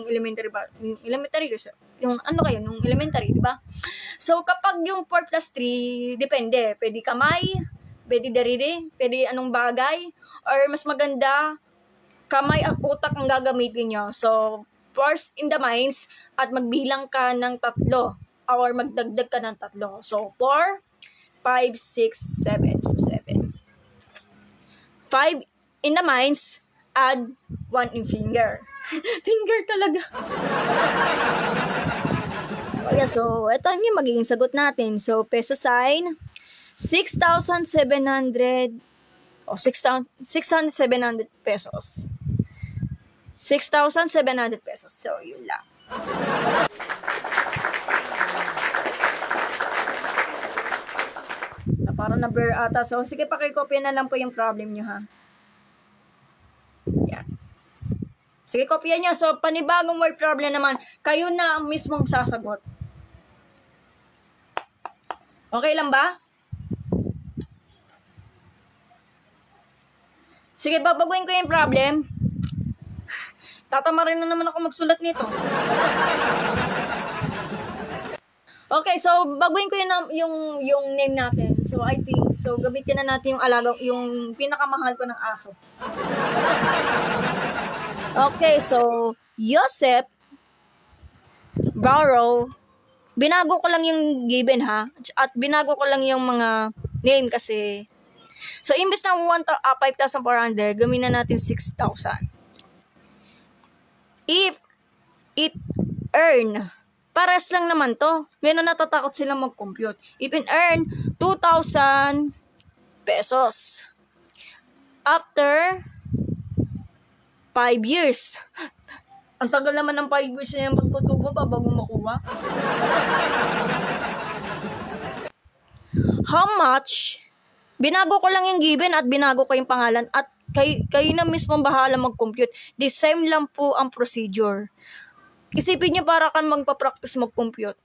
elementary, yung elementary, di ba? So, kapag yung 4 plus 3, depende, pwede kamay, pwede darili, pwede anong bagay, or mas maganda, kamay at utak ang gagamitin nyo. So, first in the minds, at magbilang ka ng 3, or magdagdag ka ng 3. So, 4, 5, 6, 7. So, 7. 5 in the minds, add 1 in finger. Finger talaga. Okay, so, ito yung magiging sagot natin. So, peso sign, 6,700 pesos. 6,700 pesos. So, yun lang. Parang na-blur ata. So, sige, pakikopya na lang po yung problem nyo, ha? Yan. Sige, kopya nyo. So, panibagong word problem naman, kayo na ang mismong sasagot. Okay lang ba? Sige, babaguhin ko yung problem. Tatama rin na naman ako magsulat nito. Okay, so baguhin ko yung name natin. So I think, so gamitin na natin yung pinakamahal ko ng aso. Okay, so Joseph Barrow, binago ko lang yung given ha, at binago ko lang yung mga name kasi. So imbes na 5,400, gawin na natin 6,000. If it earn, pares lang naman to. Meron natatakot silang mag-compute. If it earn 2,000 pesos after 5 years. Ang tagal naman ng 5 years na yung pagtutubo pa bago makuha. How much? Binago ko lang yung given at binago ko yung pangalan at kayo na mismo bahala mag-compute. The same lang po ang procedure. Isipin niyo para kang magpa-practice mag-compute.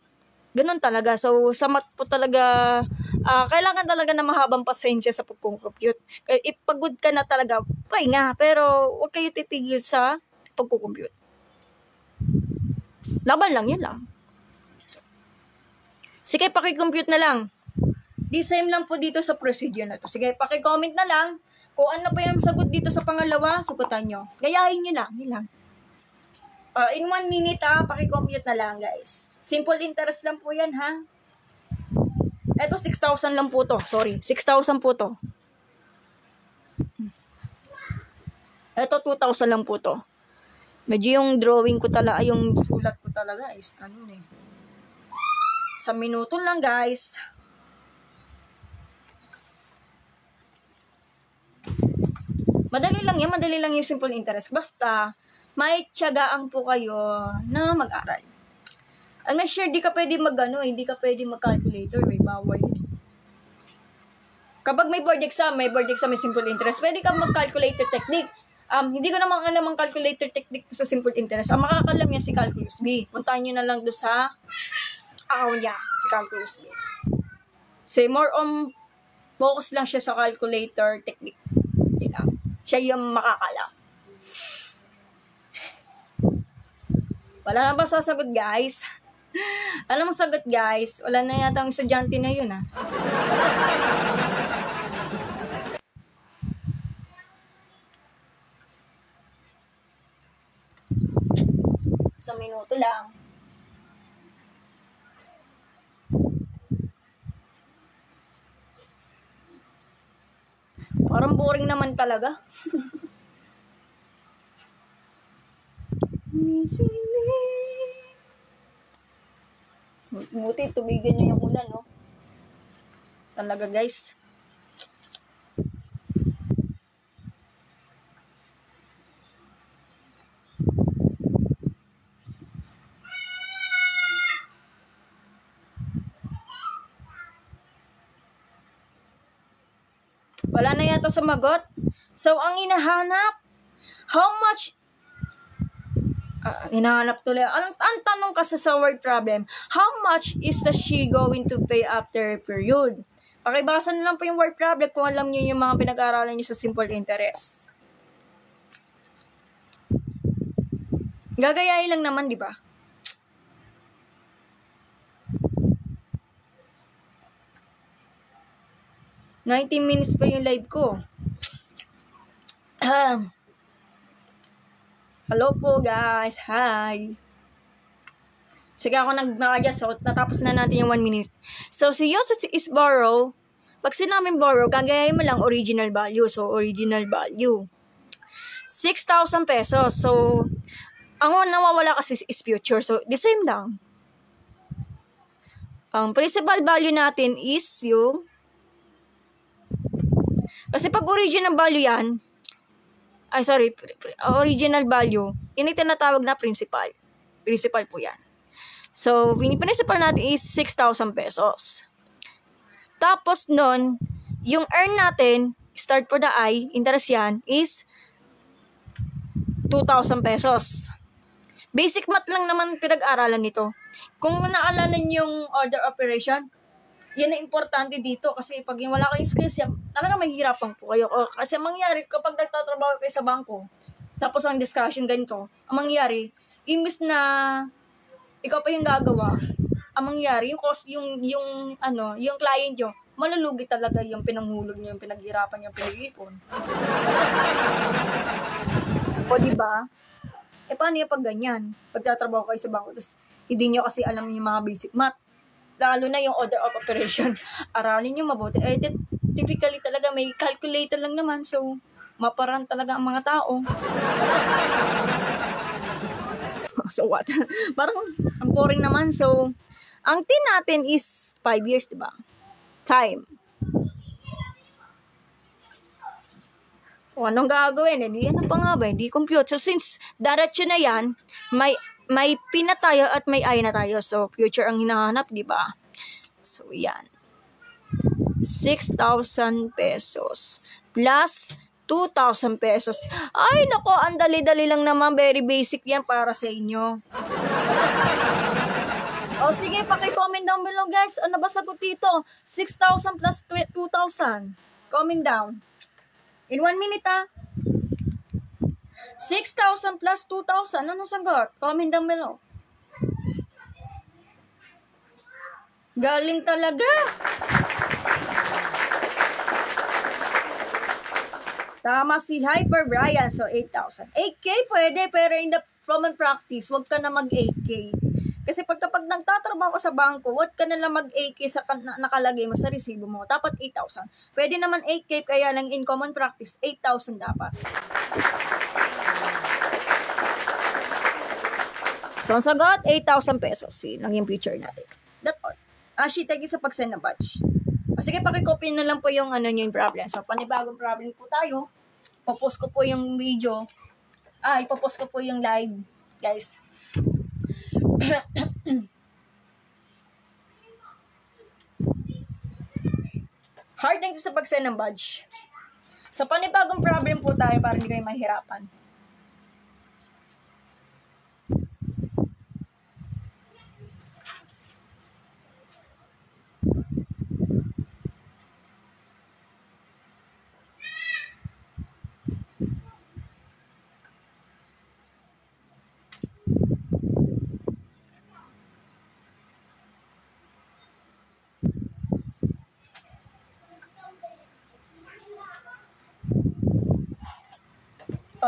Ganun talaga. So, sa math po talaga, kailangan talaga na mahabang pasensya sa pag-compute. Ipagod ka na talaga, pahinga. Pero, huwag kayo titigil sa pag-compute. Laban lang, yun lang. Sige, paki-compute na lang. The same lang po dito sa procedure na to. Sige, paki-comment na lang. Kung ano pa yung sagot dito sa pangalawa, sagutan nyo. Gayahin nyo lang, yun lang. In 1 minute paki-compute na lang guys. Simple interest lang po yan ha. Eto 6,000 lang po to. Sorry, 6,000 po to. Eto 2,000 lang po to. Medyo yung drawing ko talaga, yung sulat ko talaga is sa minuto lang guys. Madali lang yung simple interest. Basta, may tiyagaan po kayo na mag-aral. Ang na-share, di ka pwede hindi ka pwede mag-calculator, may bawal yun. Kapag may board exam, may simple interest, pwede ka mag-calculator technique. Hindi ko naman alam ang calculator technique sa simple interest. Ang makakalam niya si Calculus B. Puntahan nyo na lang doon sa account niya, si Calculus B. Say more on, focus lang siya sa calculator technique. Siya yung makakala. Wala na ba sasagot guys? Alam mo sagot guys? Wala na yata ang estudyante na yun ha. Sa minuto lang. Parang boring naman talaga. Buti tumigil niyo yung ulan, no? Talaga, guys. Wala na yata sumagot. So, ang hinahanap, how much, hinahanap tuloy. Ang tanong kasi sa word problem, how much is the she going to pay after period? Pakibasa na lang po yung word problem kung alam niyo yung mga pinag-aaralan niyo sa simple interest. Gagayahin lang naman, di ba? $19 minutes pa yung live ko. Hello po guys. Hi. Sige ako nag-adjust. So, natapos na natin yung 1 minute. So, si Joseph is borrow. Pag sinaming borrow, kagayahin mo lang original value. So, original value. 6,000 pesos. So, ang nawawala kasi is future. So, the same lang. Ang principal value natin is yung kasi pag original value yan, original value, yun ay tinatawag na principal. Principal po yan. So, yung principal natin is 6,000 pesos. Tapos nun, yung earn natin, start for the I, interest yan, is 2,000 pesos. Basic math lang naman pinag-aralan nito. Kung naalala niyo yung order operation, Yan ang importante dito kasi pag wala kayong skills, talaga mahihirapan po kayo. O, kasi mangyari, kapag nagtatrabaho kayo sa bangko, tapos ang discussion ganito, ang mangyari, imbis na ikaw pa yung gagawa, ang mangyari, yung client nyo, malulugi talaga yung pinanghulog nyo, yung pinaghirapan nyo, yung pinag-ipon. O, diba? Paano yung pag ganyan? Pagtatrabaho kayo sa bangko, tapos hindi nyo kasi alam yung mga basic math. Lalo na yung order of operation. Aralin nyo mabuti. Typically talaga may calculator lang naman, so maparan talaga ang mga tao. So what? Parang ang boring naman. So, ang tin natin is 5 years, diba? Time. O, anong gagawin? Hindi, ano pa nga ba? Hindi compute. So, since diretso na yan, may P na tayo at may I na tayo. So, future ang hinahanap, di ba? So, yan. 6,000 pesos plus 2,000 pesos. Ay, nako, ang dali-dali lang naman. Very basic yan para sa inyo. O, sige, paki-comment down below, guys. Ano ba sagot dito? 6,000 plus 2,000. Comment down. In 1 minute, 6,000 plus 2,000. Anong sagot? Comment down below. Galing talaga. Tama si Hyper Brian. So, 8,000. 8K pwede, pero in the from and practice, wag ka na mag-8K. Kasi kapag nagtatrabaho ka sa bangko, wag ka na lang mag-8K sa nakalagay mo sa resibo mo. Dapat 8,000. Pwede naman 8K, kaya lang in common practice, 8,000 dapat. So, ang sagot, 8,000 pesos. Yun lang yung future natin. That's all. Ashi, thank you sa pag-send na batch. Sige, pakicopy na lang po yung yung problem. So, panibagong problem po tayo. Ipopost ko po yung video. Ipopost ko po yung live, guys. Hard lang sa pag-send ng badge. Sa panibagong problem po tayo para hindi kayo mahirapan.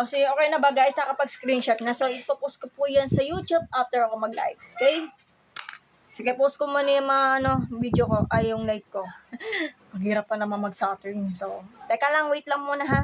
So, okay na ba guys? Nakapag-screenshot na. So, ipopost ko po yan sa YouTube after ako mag-live. Okay? Sige, post ko muna yung mga video ko. Yung live ko. Ang hirap pa naman mag-Saturn. So, teka lang, wait lang muna ha.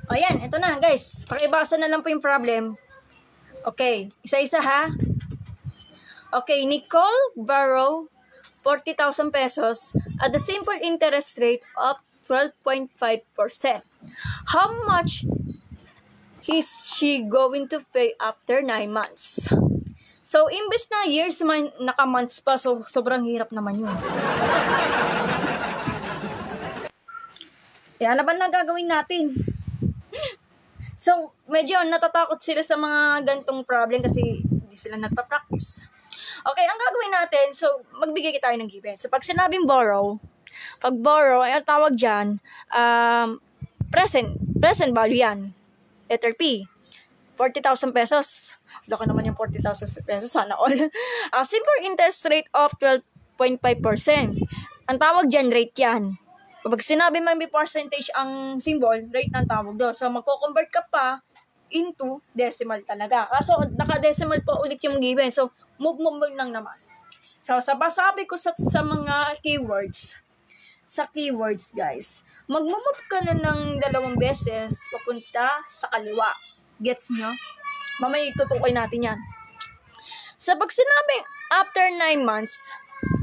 Ayan, ito na guys. Pakibasa na lang po yung problem. Okay, isa-isa ha. Okay, Nicole borrow 40,000 pesos at the simple interest rate of 12.5%. How much she going to pay after 9 months. So, imbes na years, naka-months pa. So, sobrang hirap naman yun. Kaya ano ba na gagawin natin? So, medyo natatakot sila sa mga gantong problem kasi hindi sila nagpa-practice. Okay, ang gagawin natin, so, magbigay tayo ng given. So, pag sinabing borrow, pag borrow, ay ang tawag dyan, present value yan. Letter P. 40,000 pesos. Laki naman yung 40,000 pesos. Sana all. Simple interest rate of 12.5%. Ang tawag dyan, rate yan. Kapag sinabi may percentage ang symbol, rate ng tawag doon. So, magko-convert ka pa into decimal talaga. Kaso, naka-decimal pa ulit yung given. So, move lang naman. So, sabi ko sa mga keywords, guys, mag-move ka na ng 2 beses papunta sa kaliwa. Gets nyo? Mamaya itutukoy natin yan. Sa pag sinabing after 9 months,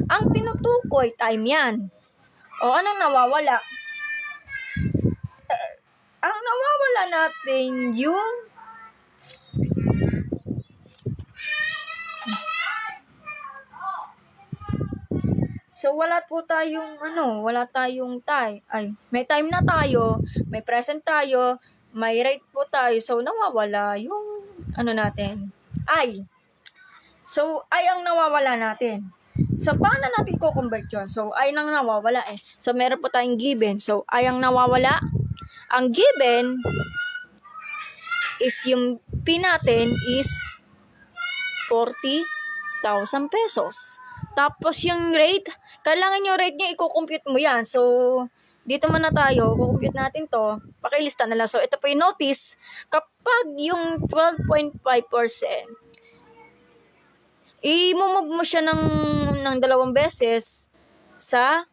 ang tinutukoy, time yan. O anong nawawala? Ang nawawala natin yung so, wala tayong time. May time na tayo, may present tayo, may rate po tayo. So, nawawala yung, natin, ay. So, ay ang nawawala natin. So, paano natin ko-convert yun? So, ay nang nawawala eh. So, meron po tayong given. So, ay ang nawawala. Ang given is yung P natin is 40,000 pesos. Tapos yung rate, kailangan yung rate niya, i-compute mo yan. So, dito muna tayo, i-compute natin to, pakilista na lang. So, ito po yung notice, kapag yung 12.5%, i-move mo siya ng 2 beses sa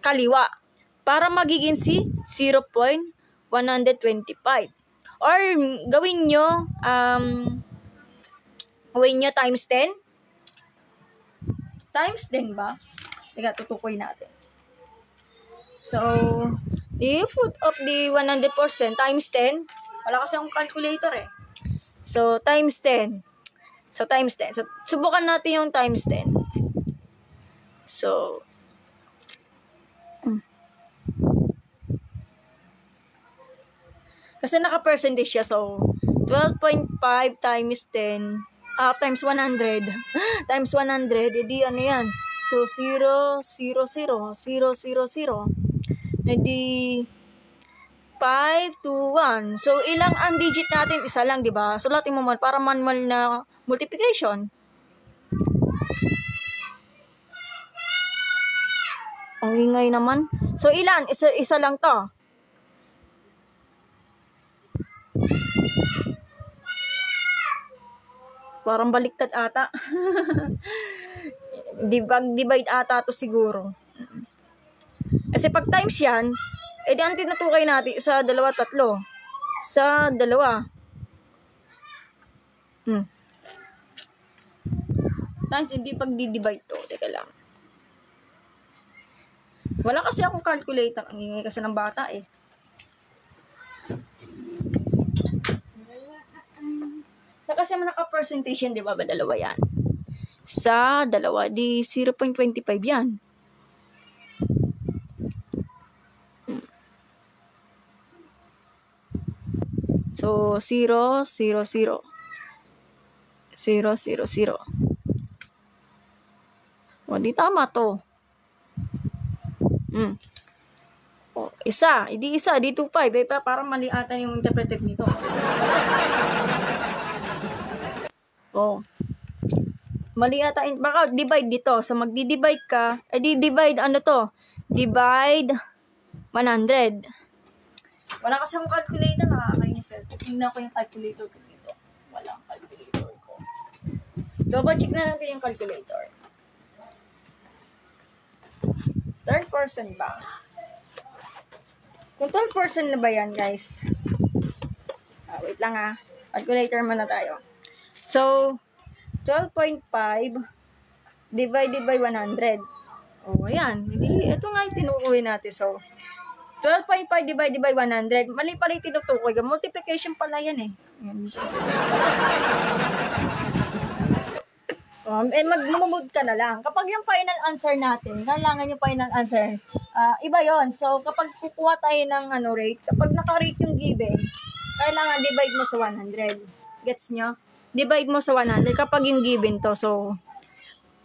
kaliwa para magiging si 0.125. Or gawin nyo times 10. Times 10 ba? Teka, tutukoy natin. So, the foot of the 100% times 10. Wala kasi akong calculator eh. So, times 10. So, subukan natin yung times 10. So, kasi naka-percentage siya. So, 12.5 times 10 times 100 times 100, edi ano yan? So, 0, 0, 0, 0, 0, 0. Edi 5 to 1. So, ilang ang digit natin? Isa lang, di ba? Sulatin mo man para manual na multiplication. Ang ingay naman. So, ilan? Isa lang to. Parang baliktad ata. Divide ata to siguro. Kasi pag times yan, edi ang tinutukay natin sa 2, 3. Sa 2. Times, hindi pag di-divide to. Teka lang. Wala kasi akong calculator. Ang ingay kasi ng bata eh. Kasi naka-percentage yan, di ba? 2 yan. Sa 2, di 0.25 yan. So, 0, 0, 0. 0, 0, 0. O, di tama to. O, isa. Di 2.5. Eh, parang mali ata yung interpreted nito. Oh. Mali ata. Baka divide dito. So, magdi-divide ka. Divide ano to? Divide 100. Wala kasi akong calculator. Nakakainis. Tingnan ko yung calculator ko dito. Walang calculator ko. Double check na natin yung calculator. Third person ba? Kung 12% na ba yan, guys? Wait lang ha. Calculator muna tayo. So, 12.5 divided by 100. O, ayan. Ito nga yung tinukuhin natin. So, 12.5 divided by 100. Mali pala yung tinutukoy. Multiplication pala yan eh. Mag-move ka na lang. Kapag yung final answer natin, kailangan yung final answer, iba yon. So, kapag kukuha tayo ng rate, kapag naka-rate yung given, kailangan divide mo sa 100. Gets nyo? Divide mo sa 100 kapag yung given to. So,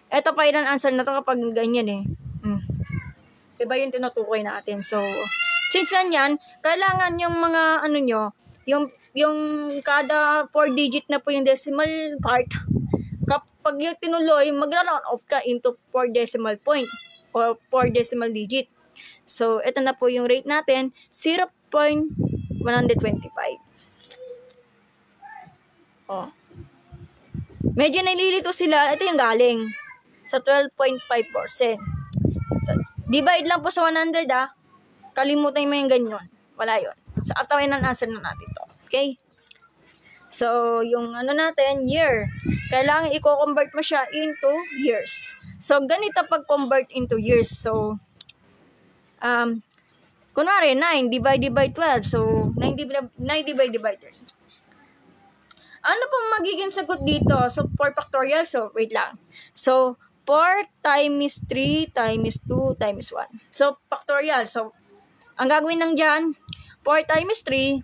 eto final answer na to kapag ganyan eh. Iba yung tinutukoy natin. So, since yan, kailangan yung mga yung kada 4 digit na po yung decimal part, kapag yung tinuloy, magra-round off ka into 4 decimal point or 4 decimal digit. So, ito na po yung rate natin, 0.125. Oh. Medyo nalilito sila. Ito yung galing sa 12.5%. Divide lang po sa 100 Kalimutan mo yung ganyan. Wala yun. So, atawin ang answer na natin to. Okay? So, yung natin, year. Kailangan i-convert mo siya into years. So, ganito pag-convert into years. So, kunwari, 9 divided by 12. So, 9 divided by 12. Ano pong magiging sagot dito? So, 4 factorial. So, wait lang. So, 4 times 3 times 2 times 1. So, factorial. So, ang gagawin lang dyan, 4 times 3,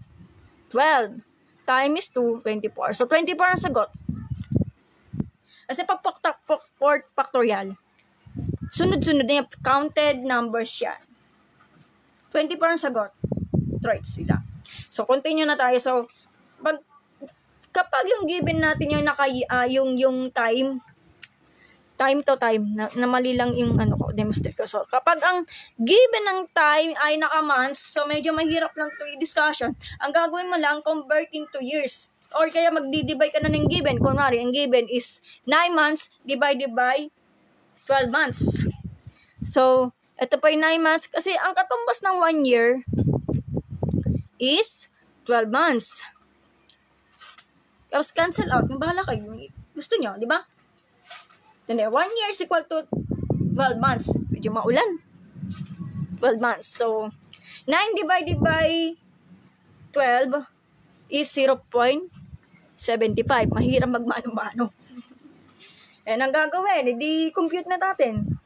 12. Times 2, 24. So, 24 ang sagot. Kasi pag 4 factorial, sunod-sunod na yung counted numbers yan. 24 ang sagot. Right sila. So, continue na tayo. So, kapag yung given natin yung time to time, na mali lang yung demonstrate ko. So, kapag ang given ng time ay naka-months, so medyo mahirap lang ito i-discussion. Ang gagawin mo lang, convert into years. Or kaya magdi-divide ka na ng given. Kunwari, ang given is 9 months divided by 12 months. So, ito pa yung 9 months. Kasi ang katumbas ng 1 year is 12 months. Tapos cancel out. Bahala kayo. Gusto nyo, di ba? 1 year is equal to 12 months. Medyo maulan. 12 months. So, 9 divided by 12 is 0.75. Mahirap magmano-mano. And ang gagawin, hindi compute na natin.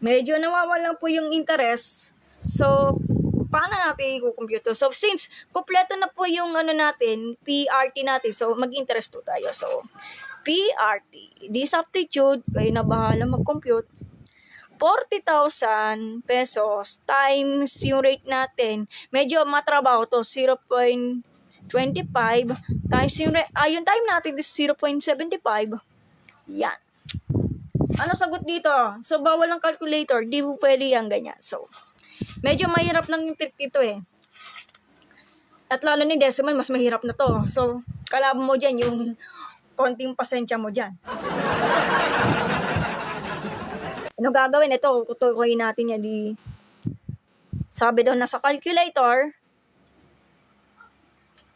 Medyo nawawalan po yung interest. So, paano natin i-compute to? So, since kompleto na po yung natin, PRT natin, so mag-interest to tayo. So, PRT. Di substitute, kayo na bahala mag-compute. 40,000 pesos times yung rate natin. Medyo matrabaho to, 0.25 times yung time natin is 0.75. Yan. Ano sagot dito? So, bawal ang calculator. Di mo pwede yan ganyan. So, medyo mahirap lang yung trick dito eh. At lalo ni decimal, mas mahirap na to. So, kalaban mo dyan yung konting pasensya mo dyan. Ano gagawin? Ito, tutukoy natin yan. Sabi daw na sa calculator,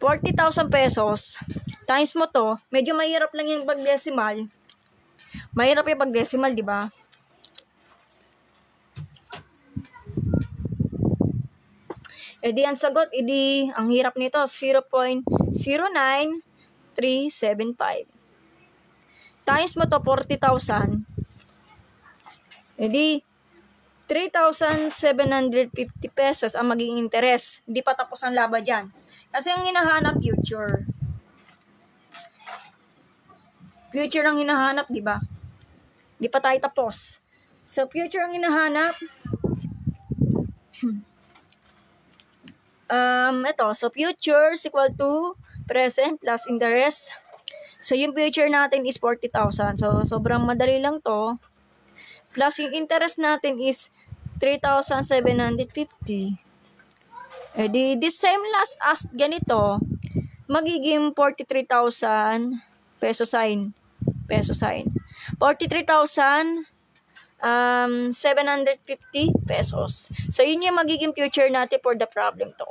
40,000 pesos times mo to, medyo mahirap lang yung pag-decimal. Mahirap yung pag-decimal, di ba? Edi ang sagot, ang hirap nito, 0.09375. Times mo to 40,000. Edi 3,750 pesos ang magiging interest. Hindi pa tapos ang laban dyan. Kasi ang hinahanap, future. Future ang hinahanap, di ba? Di pa tayo tapos. So, future ang hinahanap. Ito. So, future is equal to present plus interest. So, yung future natin is 40,000. So, sobrang madali lang to. Plus, yung interest natin is 3,750. Eh, the same last as ganito, magiging 43,000 peso sign. 43,750 pesos. So, yun yung magiging future natin for the problem to.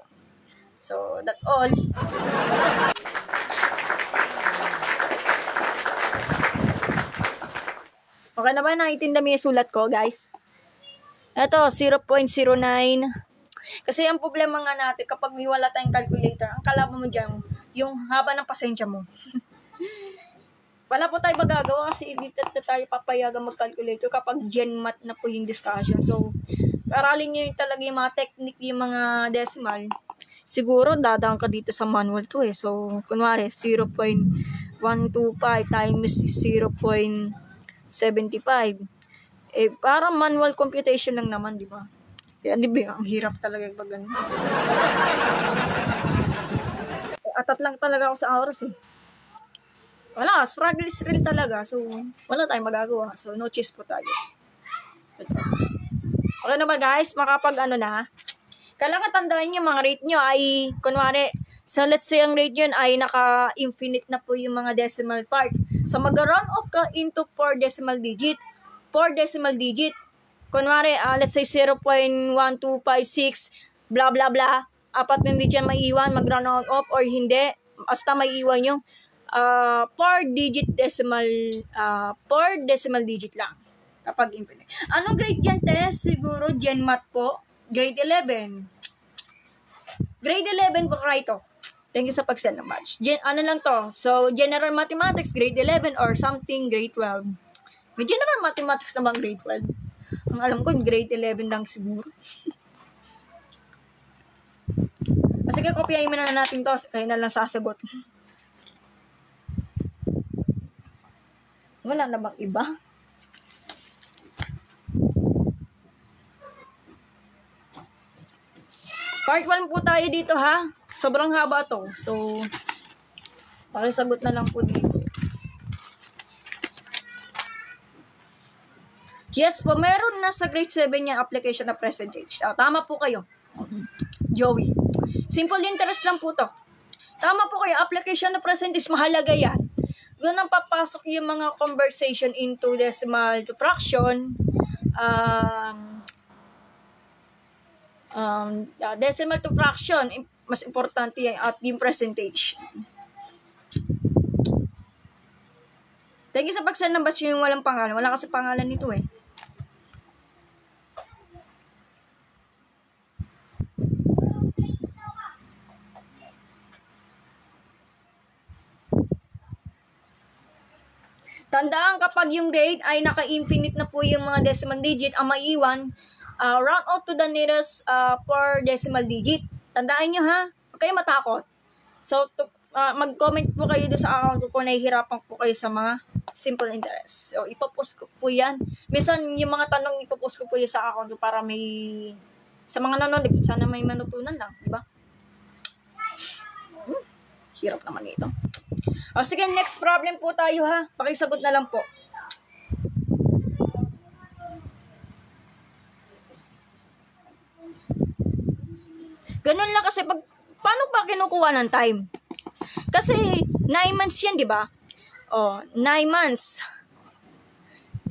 So, that's all. Okay na ba? Naiintindihan mo yung sulat ko, guys? Ito, 0.09 Kasi ang problema nga natin, kapag may wala tayong calculator, ang kalaban mo dyan, yung haba ng pasensya mo. Wala po tayo magagawa kasi hindi tayo papayagan mag-calculator kapag GenMat na po yung discussion. So, aralin nyo yung talaga yung mga technique, yung mga decimal. Siguro, dadaan ka dito sa manual to eh. So, kunwari, 0.125 times 0.75. Eh, para manual computation lang naman, di ba? Yan, di ba? Ang hirap talaga pag ganun. Atat lang talaga ako sa oras eh. Wala, struggle is real talaga. So, wala tayong magagawa. So, no choice po tayo. Okay na ba guys? Makapag ano na? Kailangan tandaan nyo, mga rate nyo ay, kunwari, so let's say ang rate yun ay naka-infinite na po yung mga decimal part. So, mag-round off ka into 4 decimal digit. 4 decimal digit. Kunwari, let's say 0.1256, blah, blah, blah. Apat na hindi dyan maiiwan, mag-round off or hindi. Basta maiiwan yung 4 decimal digit lang kapag infinite. Anong grade yan, Tess? Siguro GenMat po. Grade 11. Grade 11 po kayo. Thank you sa pag-send ng batch. Ano lang to? So, General Mathematics, grade 11 or something, grade 12. May General Mathematics na bang grade 12? Ang alam ko, grade 11 lang siguro. Sige, kopyahin mo na natin to. Kayo na lang sasagot. Wala na bang iba? Part 1 po tayo dito ha. Sobrang haba to. So, pakisagot na lang po dito. Yes po, meron na sa grade 7 yung application na percentage. Tama po kayo. Joey. Simple interest lang po to. Tama po kayo, application na percentage, mahalaga yan. Doon ang papasok yung mga conversation into decimal to fraction, decimal to fraction, mas importante yan at yung percentage. Thank you sa pag-send ng batch yung walang pangalan. Wala kasi pangalan nito eh. Tandaan kapag yung rate ay naka-infinite na po yung mga decimal digit, ang maiwan, round out to the nearest 4 decimal digit. Tandaan nyo ha, huwag kayo matakot. So, mag-comment po kayo doon sa account ko kung nahihirapan po kayo sa mga simple interest. So, ipopost ko po yan. Minsan, yung mga tanong ipopost ko po yan sa account ko para may, sa mga nanonood, sana may manutunan lang, di ba? Hirap naman ito. O sige, next problem po tayo ha. Pakisagot na lang po. Ganun lang kasi paano ba kinukuha ng time? Kasi 9 months yan, di ba? O, 9 months.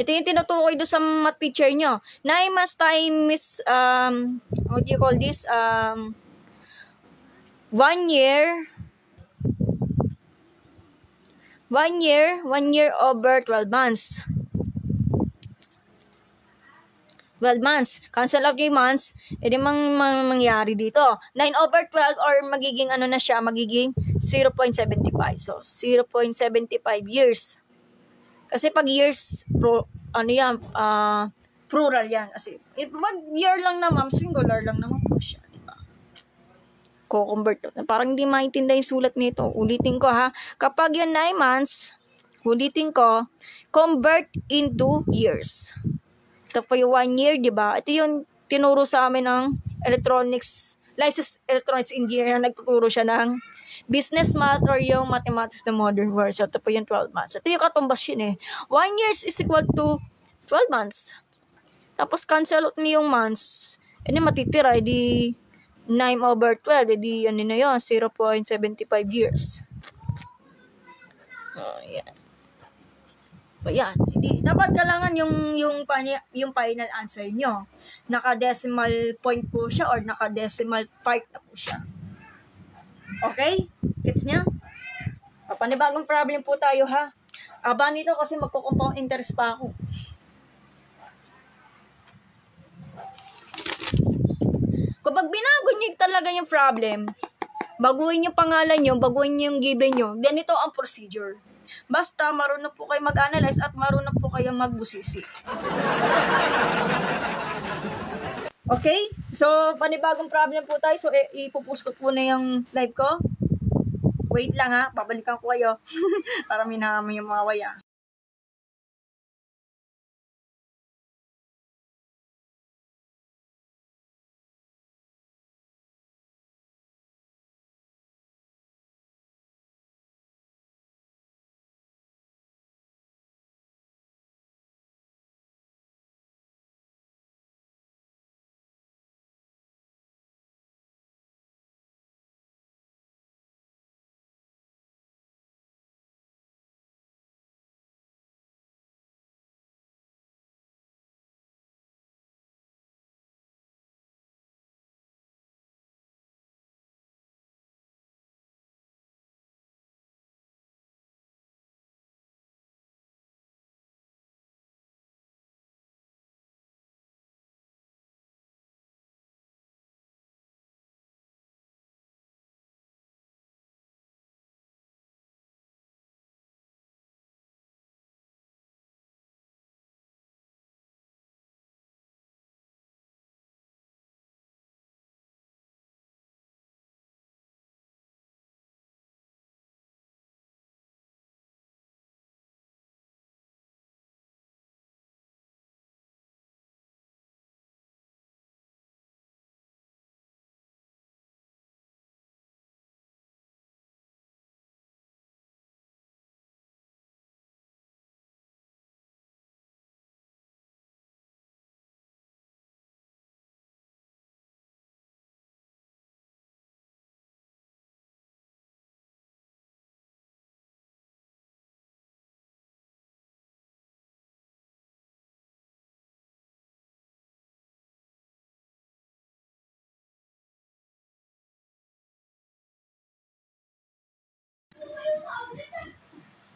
Ito yung tinutukoy doon sa math teacher nyo. 9 months time is, what do you call this? 1 year. 1 year over 12 months. 12 months. Cancel out yung months. Edi mangyari dito. 9 over 12 or magiging ano na siya, magiging 0.75. So, 0.75 years. Kasi pag years, plural yan. Kasi, pag year lang naman, singular lang naman po siya. Ko-convert. Parang hindi maintindihan yung sulat nito. Ulitin ko ha. Kapag yung 9 months, ulitin ko, convert into years. Ito po yung 1 year, di ba? Ito yung tinuro sa amin ng licensed electronics engineer na nagtuturo siya ng business math or yung mathematics na modern world. So, ito po yung 12 months. Ito yung katumbas yun eh. 1 year is equal to 12 months. Tapos, cancel out niyo yung months. Hindi matitira, edi 9 over 12, edi ano na yun, 0.75 years. Ayan. Ayan. Dapat kailangan yung final answer nyo. Naka-decimal point po siya or naka-decimal part na po siya. Okay? Gets niya? Panibagong problem po tayo ha. Aba nito kasi magko-compound interest pa ako. kapag binago nyo talaga yung problem, baguhin yung pangalan nyo, baguhin yung given nyo, ganito ang procedure. Basta marunong po kayo mag-analyze at marunong po kayo magbusisi. Okay? So, panibagong problem po tayo. So, ipupost ko po na yung live ko. Wait lang ha, babalikan ko kayo. Para minami yung mga waya.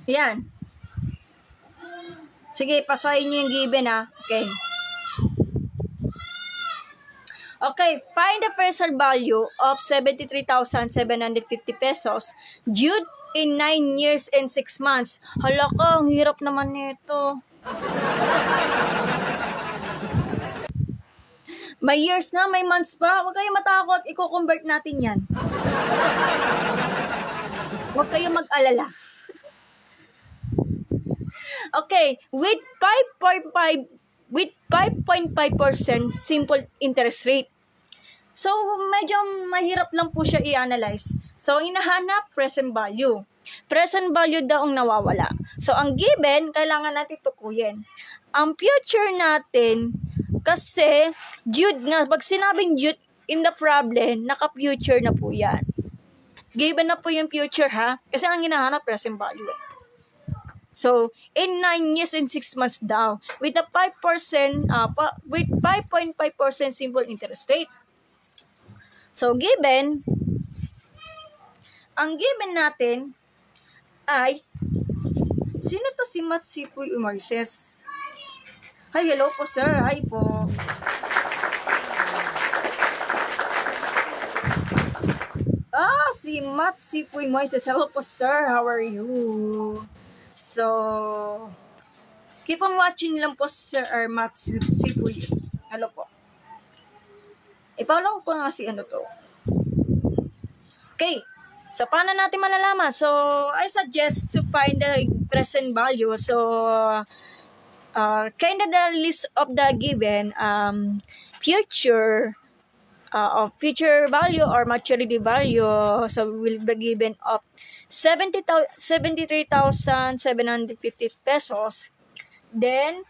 Yan. Sige, pasahin nyo yung given ha. Okay. Okay, find the present value of 73,750 pesos due in 9 years and 6 months. Hala ka, ang hirap naman nito. May years na, may months pa. Huwag kayong matakot, i-convert natin yan. Huwag kayong mag-alala. Okay, with 5.5% simple interest rate. So, medyo mahirap lang po siya i-analyze. So, ang hinahanap, present value. Present value daw ang nawawala. So, ang given, kailangan natin tukuyin. Ang future natin, kasi, due nga, pag sinabing due in the problem, naka-future na po yan. Given na po yung future ha, kasi ang hinahanap, present value eh. So, in 9 years and 6 months daw, with a 5%, with 5.5% simple interest rate. So, given, ang given natin ay, sino to si Matsipoy Umarces? Hi, hello po sir. Hi po. Si Matsipoy Moises. Hello po sir. How are you? So, keep on watching lang po Sir Matsipoy. Hello po. Ipaulang ko nga si ano to. Okay. So, paano natin malalaman? So, I suggest to find the present value. So, kind of the list of the given future of future value or maturity value. So, will be given of 73,750 pesos. Then,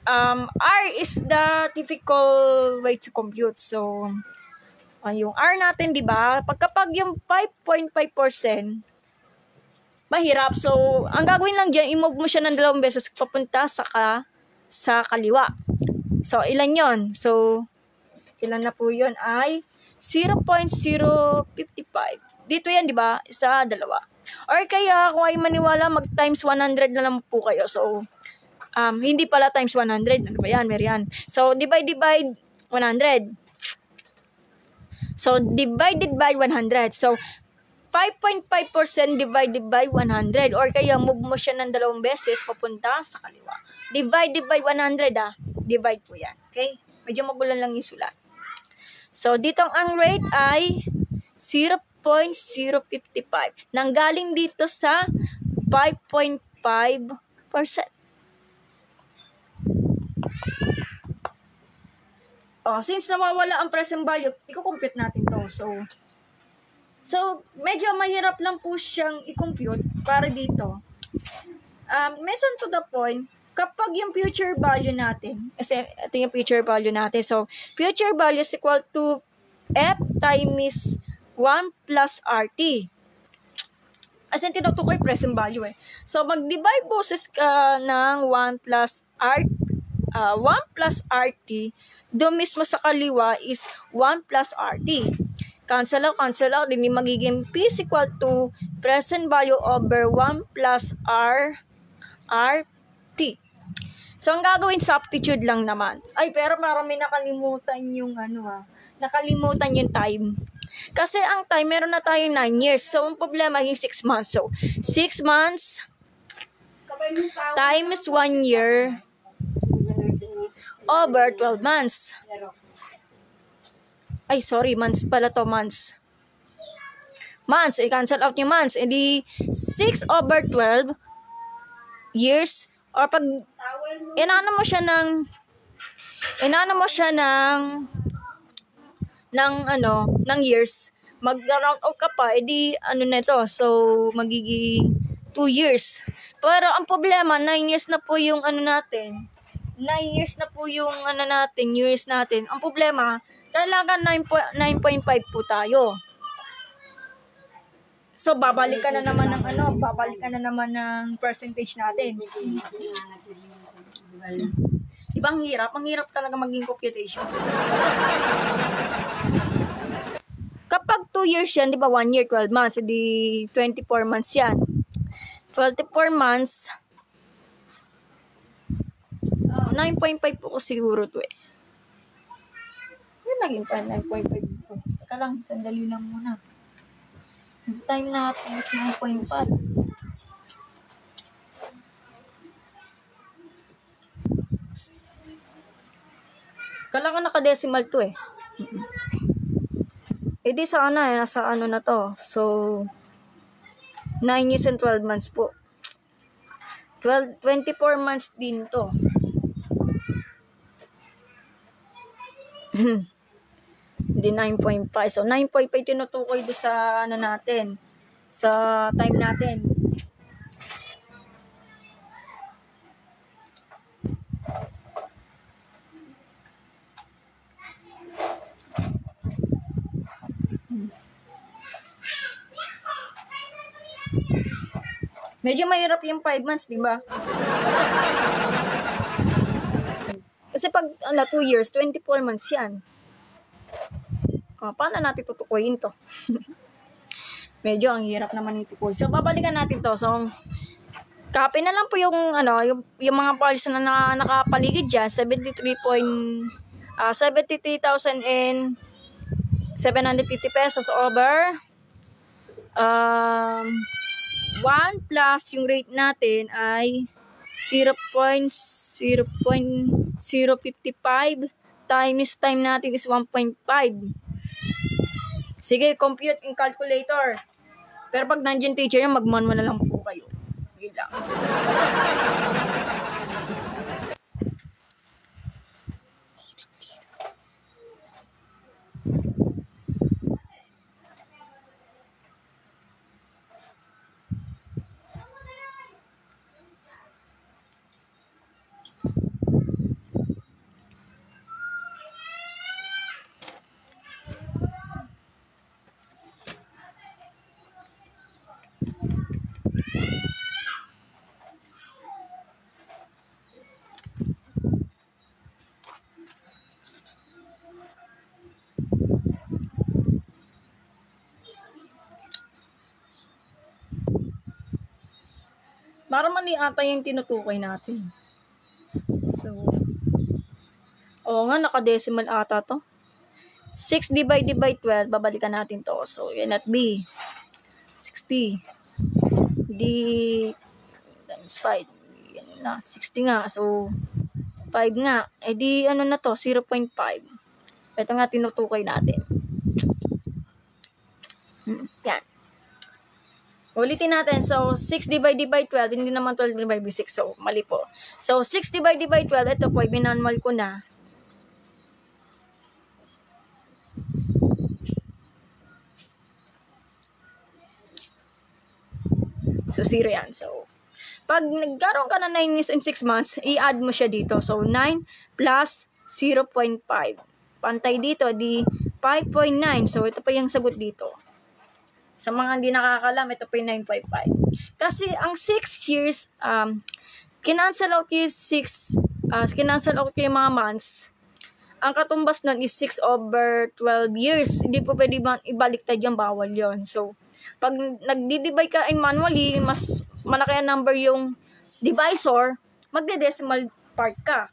R is the typical way to compute. So, yung R natin, di ba? Pagkapag yung 5.5%, mahirap. So, ang gagawin lang dyan, i-move mo siya ng 2 beses papunta sa kaliwa. So, ilan yon? So, ilan na po yun ay 0.055. Dito yan, di ba? Isa, dalawa. Or kaya, kung ay maniwala, mag-times 100 na lang po kayo. So, hindi pala times 100. Ano ba yan? Meron yan. So, divide 100. So, divided by 100. So, 5.5% divided by 100. Or kaya move mo siya ng 2 beses papunta sa kaliwa. Divided by 100 Divide po yan. Okay? Medyo magulan lang yung sulat. So, dito ang rate ay 0.055. Nanggaling dito sa 5.5%. Since nawawala ang present value, i-compute natin to. So, medyo mahirap lang po siyang i-compute para dito. Meson to the point, kapag yung future value natin, kasi ito yung future value natin. So, future value is equal to F times 1 plus RT. As in, tinutukoy present value So, mag-divide boses ka ng 1 plus RT, doon mismo sa kaliwa is 1 plus RT. Cancel out, din magiging P is equal to present value over 1 plus RT. So, ang gagawin, substitute lang naman. Pero parang may nakalimutan yung nakalimutan yung time. Kasi ang time, meron na tayong 9 years. So, ang problema yung 6 months. So, 6 months times 1 year over 12 months. Months pala to, months. Months, i-cancel out yung months. E di, 6 over 12 years, or pag inano mo siya ng years, mag-round out ka pa, edi nito, so magiging 2 years. Pero ang problema, 9 years na po yung natin. 9 years na po yung years natin. Ang problema, kailangan 9.5 po tayo. So, babalik ka na naman ng percentage natin. Diba ang hirap? Ang hirap talaga maging computation. Kapag 2 years yan, di ba 1 year, 12 months, di 24 months yan. 24 months, 9.5 po ko siguro to Yung naging pa 9.5 po. Teka lang, sandali lang muna. Yung time natin is 9.5. Kala ko naka-decimal to di sana nasa na to. So, 9 years and 12 months po. 24 months din to. Hindi 9.5. So, 9.5 tinutukoy do sa natin. Sa time natin. Medyo mahirap yung 5 months, di ba? Kasi pag 2 years, 24 months yan. Paano natin tutukuyin to? Medyo ang hirap naman itukoy. So, babalikan natin to. So, copy na lang po yung mga parts na nakapaligid dyan. 73,750 pesos over 1 plus yung rate natin ay 0.055 times time natin is 1.5. Sige, compute in calculator. Pero pag nandiyan teacher yan, mag-manual na lang po kayo. Yun lang. Para mali ata yung tinutukoy natin. So, nga, naka-decimal ata to. 6 divided by 12, babalikan natin to. So, yan at B. 60. D times 5. Yan na, 60 nga. So, 5 nga. Eh di, ano na to, 0.5. Ito nga tinutukoy natin. Yan. Ulitin natin. So, 6 divided by 12, hindi naman 12 divided by 6. So, mali po. So, 6 divided by 12, ito po, binanmal ko na. So, 0 yan. So, pag nagkaroon ka na 9 years and 6 months, i-add mo siya dito. So, 9 plus 0.5. Pantay dito, di 5.9. So, ito pa yung sagot dito. Sa mga hindi nakakalam, ito pa yung 9.5. Kasi, ang 6 years, kinancel out yung 6, kinancel out yung mga months. Ang katumbas nun is 6 over 12 years. Hindi po pwede ibaliktad yung bawal yon. So, pag nagdi-divide ka in manually, mas malaki ang number yung divisor, magde-decimal part ka.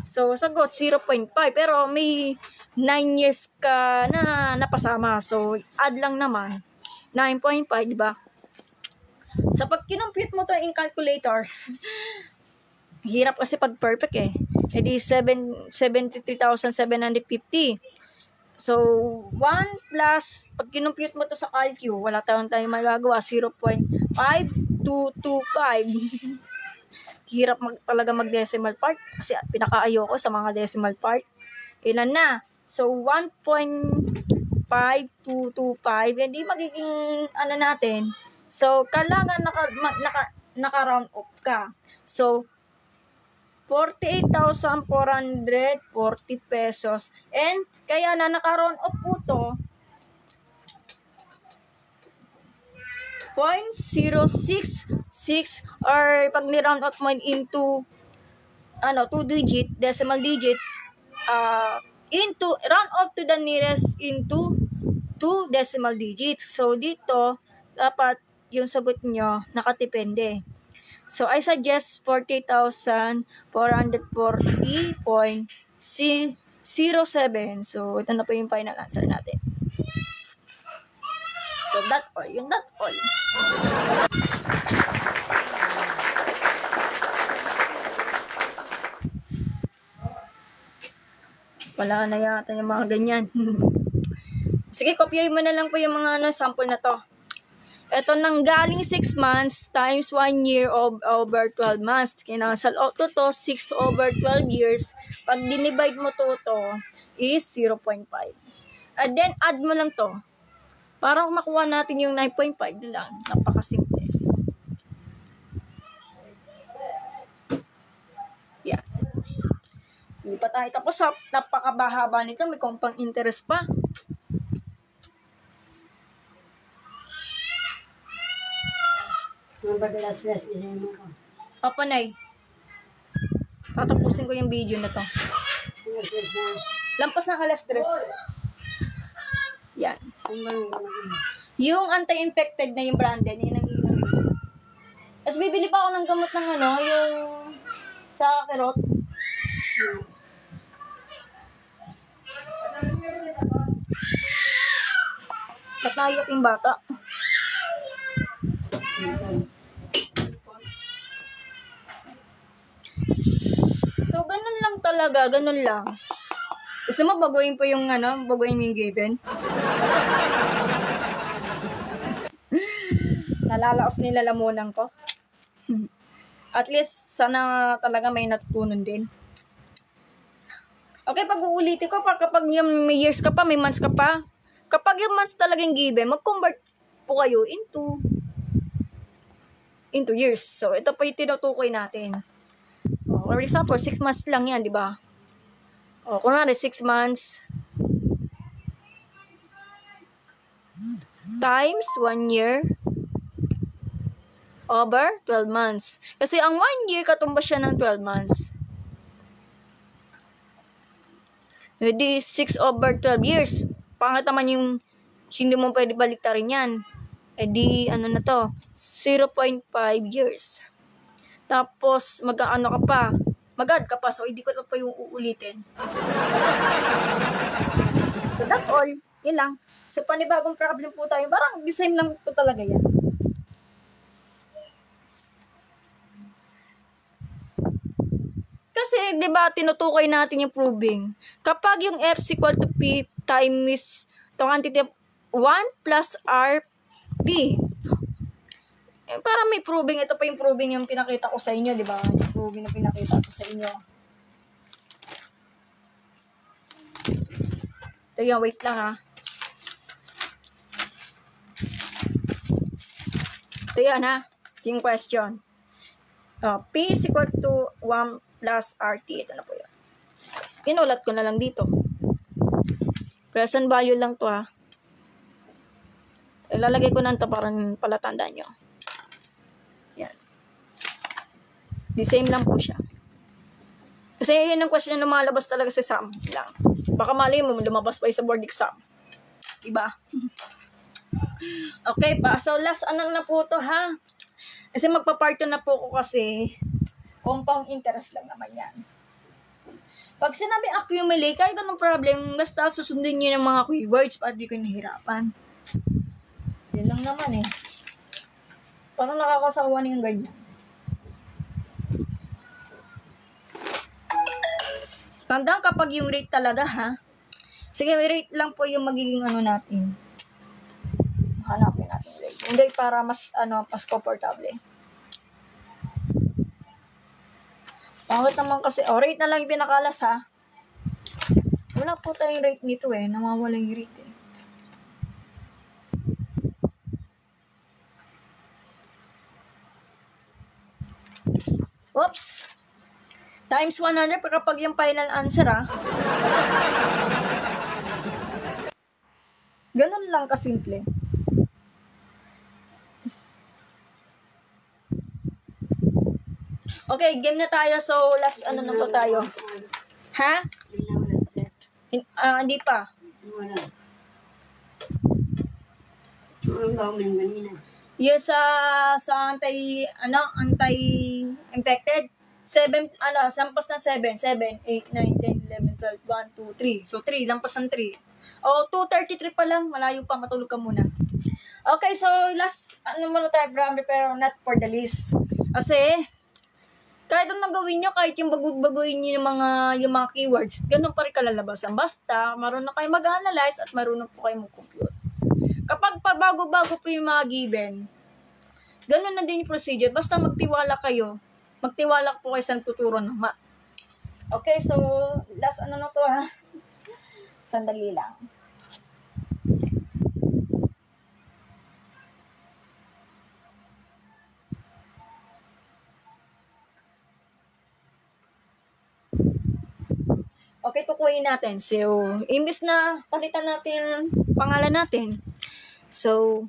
So, sagot 0.5. Pero may 9 years ka na napasama. So, add lang naman. 9.5, di ba? So, pag kinompute mo to in calculator, hirap kasi pag perfect eh. E di 73,750. So, 1 plus, pag kinompute mo to sa calcu, wala tayong magagawa, 0.5225. Hirap talaga mag-decimal part kasi pinakaayoko sa mga decimal part. Ilan na? So, 1.5225, hindi magiging ano natin. So, kailangan naka-round off ka. So, 48,440 pesos. And, kaya na naka-round off po to, 0.066 or pag ni-round off mo into 2 digit, decimal digit, into round off to the nearest into 2 decimal digits. So, dito, dapat yung sagot nyo nakatipende. So, I suggest 40,440.07. So, ito na po yung final answer natin. So, that all. Yung that all. Wala na yata yung mga ganyan. Sige, kopyahin mo na lang po yung mga sample na to. Ito nang galing 6 months times 1 year over 12 months. Kinansal out to 6 over 12 years. Pag dinivide mo to is 0.5. And then, add mo lang to. Para makuha natin yung 9.5 lang. Napakasimple. Yeah. Hindi pa tayo tapos. Napakabahaba nito. May compound interest pa. Opo, Nay. Tatapusin ko yung video na to. Lampas ng alas 3. Yan. Yung anti-infected na yung branded, yun ang inumin. Tapos bibili pa ako ng gamot ng yung sa kerot. Ba't naiyak yung bata? So, ganun lang talaga, ganun lang. Gusto mo baguhin po yung baguhin yung given? Nalalaos nila lamunan ko. At least, sana talaga may natutunan din. Okay, pag-uulitin ko, kapag yung may years ka pa, may months ka pa, kapag yung months talagang given, mag-convert po kayo into years. So, ito po yung tinutukoy natin. For example, 6 months lang yan, di ba? O, kunwari, 6 months times 1 year over 12 months. Kasi ang 1 year, katumbas siya ng 12 months. Hindi, 6 over 12 years. Pangat naman yung hindi mo pwede baliktarin yan. Di, na to? 0.5 years. Tapos, mag-ano ka pa. Mag-add ka pa. So, hindi ko na pa yung uulitin. So, That's all. Yun lang. Sa panibagong problem po tayo, parang the same lang po talaga yan. Kasi, di ba, tinutukoy natin yung proving. Kapag yung f is equal to p times the quantity of 1 plus rp. Para may proving. Ito pa yung proving yung pinakita ko sa inyo, di ba? Yung proving na pinakita ko sa inyo. Ito yung, wait lang ha. Ito yan ha. Yung question. P is equal to 1 plus RT. Ito na po yan. Inulat ko na lang dito. Present value lang to ha. Ilalagay ko na ito para palatandaan nyo. Yan. The same lang po siya. Kasi yun ang question na lumalabas talaga sa exam lang. Baka mali mo, lumabas pa sa board exam. Diba? Okay pa. So, last ano na po to ha. Kasi magpa-part 2 na po ko kasi compound interest lang naman yan. Pag sinabi accumulate, kahit anong problem, basta susundin nyo ng mga keywords para di ko nahirapan. Yun lang naman eh. Parang nakakasawa yung ganyan. Tandaan kapag yung rate talaga ha. Sige, rate lang po yung magiging ano natin. Hanapin natin rate. Yung rate para mas mas komportable. Pangit naman kasi, rate na lang yung pinakalas ha. Wala po tayong rate nito eh. Namawala yung rate eh. Oops! Times 100 kapag yung final answer ha. Ganun lang kasimple. Okay, game na tayo. So, last ano na po tayo. Ha? Hindi pa. Yung sa anti-infected. 7, lampas na 7, 8, 9, 10, 11, 12, 1, 2, 3. So, 3, lampas ng 3. 2:33 pa lang, malayo pa, matulog ka muna. Okay, so, last, muna tayo, pero not for the list. Kasi, kahit anong gawin nyo, kahit yung baguhin nyo yung mga keywords, ganun pa rin kalalabasan. Basta, marunong kayo mag-analyze at marunong po kayo mag-compute. Kapag pabago-bago po yung mga given, ganun na din yung procedure. Basta magtiwala kayo. Magtiwala po kayo sa tuturo ng math. Okay, so, last na to ha. Sandali lang. Okay, kukuhin natin. So, imbis na palitan natin pangalan natin. So,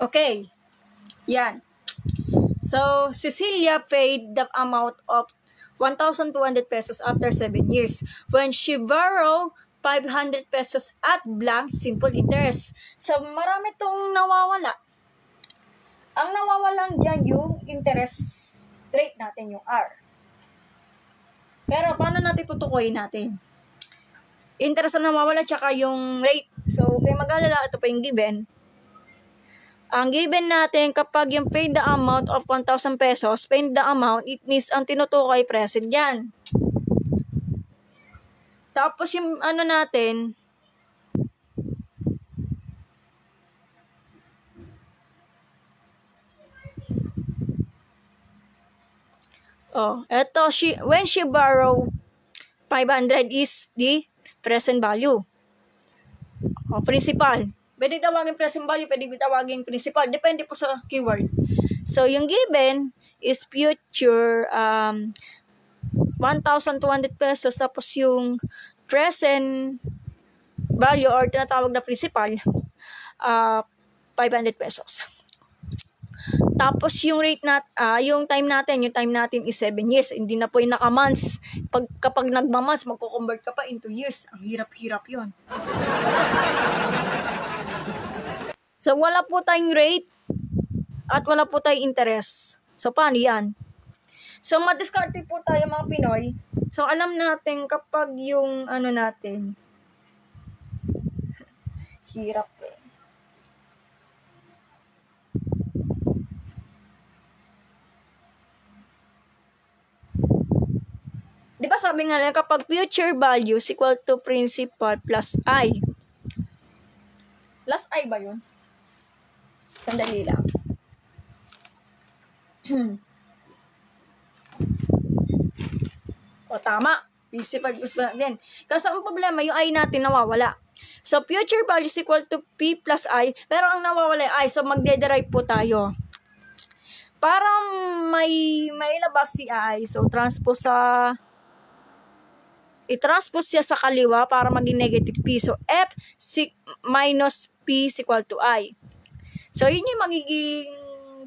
okay. Yan. So, Cecilia paid the amount of 1,200 pesos after 7 years when she borrowed 500 pesos at blank simple interest. So, marami tong nawawala. Ang nawawalang dyan yung interest rate natin, yung R. Pero, paano natin tutukoyin natin? interest na nawawala, tsaka yung rate. So, kaya mag-alala, ito pa yung given. Ang given natin, kapag yung paid the amount of 1,000 pesos, paid the amount, it means ang tinutukoy present yan. Tapos yung ano natin, eto, when she borrow 500 is the present value. Principal. Pwede tawagin present value, pwede tawagin principal. Depende po sa keyword. So, yung given is future 1,200 pesos. Tapos yung present value or tinatawag na principal, 500 pesos. Tapos yung rate yung time natin is 7 years. Hindi na po yung naka-months. Kapag nagma-months, magko-convert ka pa into years. Ang hirap-hirap 'yon. So wala po tayong rate at wala po tayong interest. So paano 'yan? So madiskarte po tayo mga Pinoy. So alam natin kapag yung natin hirap eh. Di ba sabi nga lang, kapag future value is equal to principal plus I. Plus I ba yun? Sandali lang. Tama. Principal plus din. Kasi ang problema, yung I natin nawawala. So, future value is equal to P plus I, pero ang nawawala ay I, so magde-derive po tayo. Para may labas si I, so i-transpose siya sa kaliwa para maging negative P. So, F minus P is equal to I. So, yun yung magiging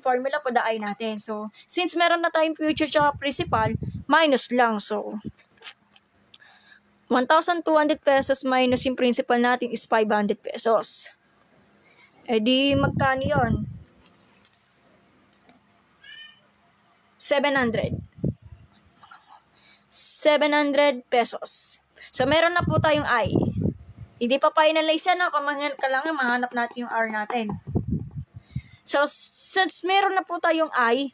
formula po the I natin. So, since meron na tayong future tsaka principal, minus lang. So, 1,200 pesos minus yung principal natin is 500 pesos. E di, magkano yun? 700 pesos. So, meron na po tayong I. Hindi pa finalize yan. Kailangan mahanap natin yung R natin. So, since meron na po tayong I,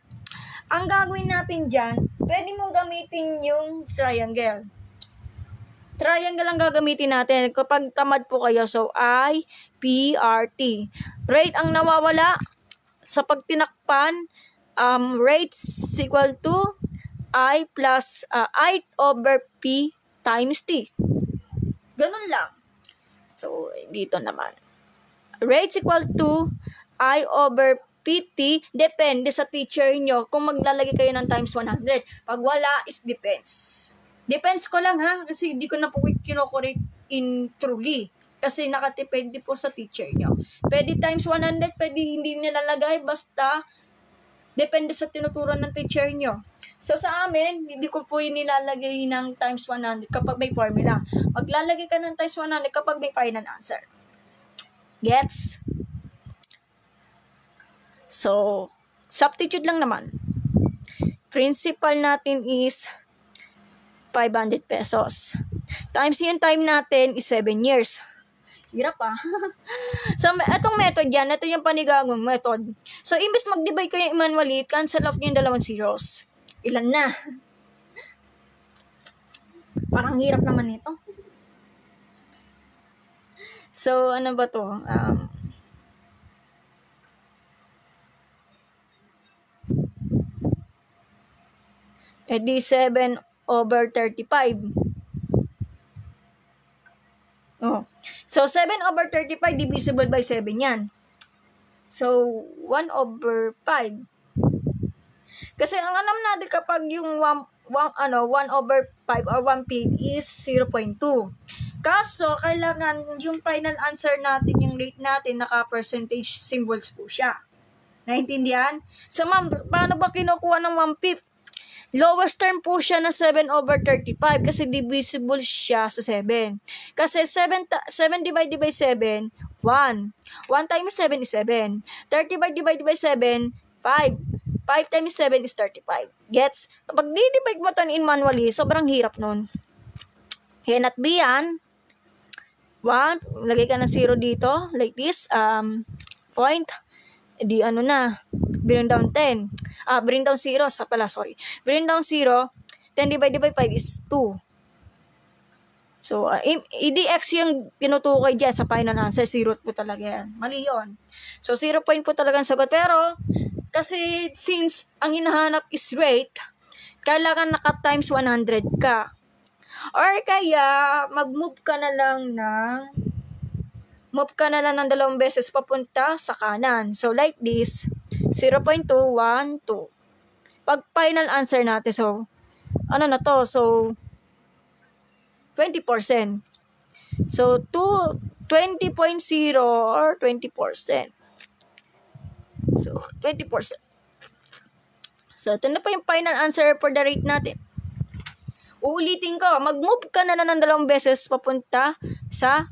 ang gagawin natin dyan, pwede mong gamitin yung triangle. Triangle ang gagamitin natin kapag tamad po kayo. So, I, P, R, T. Rate ang nawawala sa pagtinakpan, rates equal to I plus I over P times T. Ganun lang. So, dito naman. Rates equal to I over PT, depende sa teacher nyo kung maglalagay kayo ng times 100. Pag wala, is depends. Depends ko lang ha, kasi hindi ko na po kinokorate in truly. Kasi nakatipende po sa teacher nyo. Pwede times 100, pwede hindi nilalagay, basta depende sa tinuturan ng teacher nyo. So sa amin, hindi ko po yung nilalagay ng times 100 kapag may formula. Maglalagay ka ng times 100 kapag may final answer. Gets? So, substitute lang naman. Principal natin is 500 pesos. Times yung time natin is 7 years. Hirap ah. So, etong method yan, ito yung panigagong method. So, imbes mag-divide kayo manually, cancel off nyo yung dalawang zeros. Ilan na? Parang hirap naman ito. So, ano ba to? Edi 7 over 35. So, 7 over 35 divisible by 7 yan. So, 1 over 5. Kasi ang alam natin kapag yung 1 over 5 or 1/5 is 0.2. Kaso, kailangan yung final answer natin, yung rate natin, naka-percentage symbols po siya. Naintindihan? So, ma'am, paano ba kinukuha ng 1/5? Lowest term po siya na 7 over 35 kasi divisible siya sa 7. Kasi 7 divided by 7, 1. 1 times 7 is 7. 35 divided by 7, 5. 5 times 7 is 35. Gets? Kapag di-divide mo ito in manually, sobrang hirap nun. Cannot be yan. 1, lagay ka ng 0 dito, like this, point, di ano na, bring down 10, bring down 0, bring down 0, 10 divided by 5 is 2. So, i-dx yung tinutukoy dyan sa final answer, 0 po talaga yan. Mali yun. So, 0 point po talaga ang sagot. Pero, kasi since ang hinahanap is rate, kailangan naka-times 100 ka. Or kaya, mag-move ka na lang ng 2 beses papunta sa kanan. So, like this, 0.2, 1, 2. Pag final answer natin, so, ano na to? So, 20%. So, 20.0 or 20%. So, 20%. So, ito na po yung final answer for the rate natin. Uulitin ko, mag-move ka na ng 2 beses papunta sa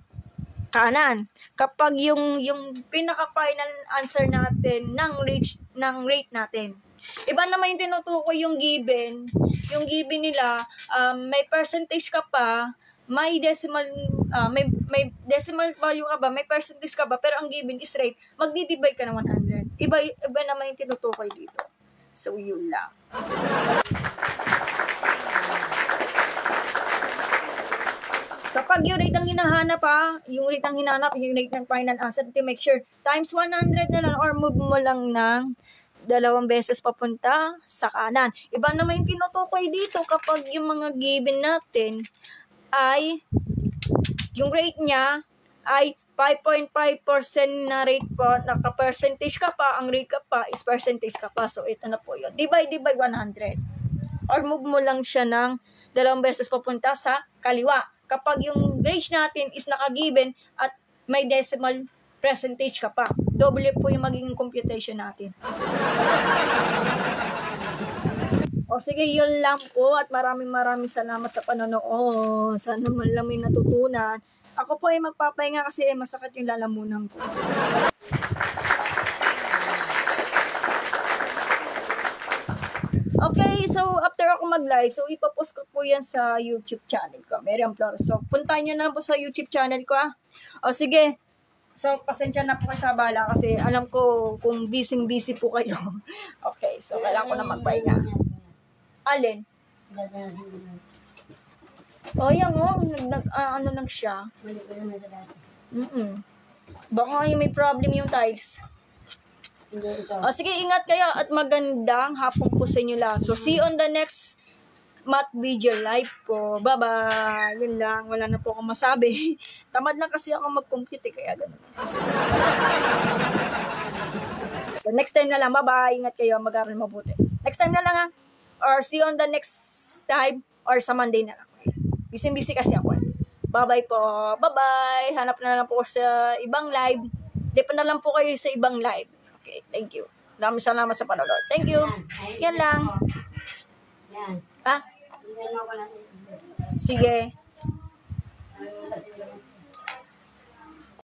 kanan. Kapag yung pinaka-final answer natin ng rate natin. Iba naman yung tinutukoy yung given. Yung given nila, may percentage ka pa, may decimal value ka ba, may percentage ka ba, pero ang given is rate, magdi-divide ka ng 100. Iba naman yung tinutukoy dito. So, yun lang. Kapag yung rate ang hinahanap yung rate ng final answer, make sure times 100 na lang or move mo lang ng 2 beses papunta sa kanan. Iba naman yung tinutukoy dito kapag yung mga given natin ay yung rate niya ay 5.5% na rate po, naka-percentage ka pa, ang rate ka pa is percentage ka pa. So, ito na po yun. Divide by 100. Or move mo lang siya ng 2 beses papunta sa kaliwa. Kapag yung range natin is naka-given at may decimal percentage ka pa. Doble po yung magiging computation natin. O sige, yun lang po at maraming salamat sa panonood. Sana man lang may natutunan. Ako po ay magpapahinga kasi masakit yung lalamunan ko. Okay, so after ako mag-live, so ipapost ko po yan sa YouTube channel ko, Miriam Flores. So puntahan nyo na po sa YouTube channel ko O sige, so pasensya na po kayo sa bala kasi alam ko kung busy po kayo. Okay, so kailangan ko na magpahinga. Alin? Yan ano lang siya. Baka may problem yung tiles. Sige, ingat kayo at magandang hapon po sa inyo lahat. So, see you on the next math video live po. Bye-bye. Yun lang. Wala na po akong masabi. Tamad na kasi ako mag-compute kaya ganun. So, next time na lang. Bye-bye. Ingat kayo. Mag-aral mabuti. Next time na lang Or see you on the next time or sa Monday na lang. Busy kasi ako. Bye-bye po. Bye-bye. Hanap na lang po sa ibang live. Lipat na lang po kayo sa ibang live. Okay, thank you. Maraming salamat sa panonood. Thank you. Yan lang. Yan. Sige.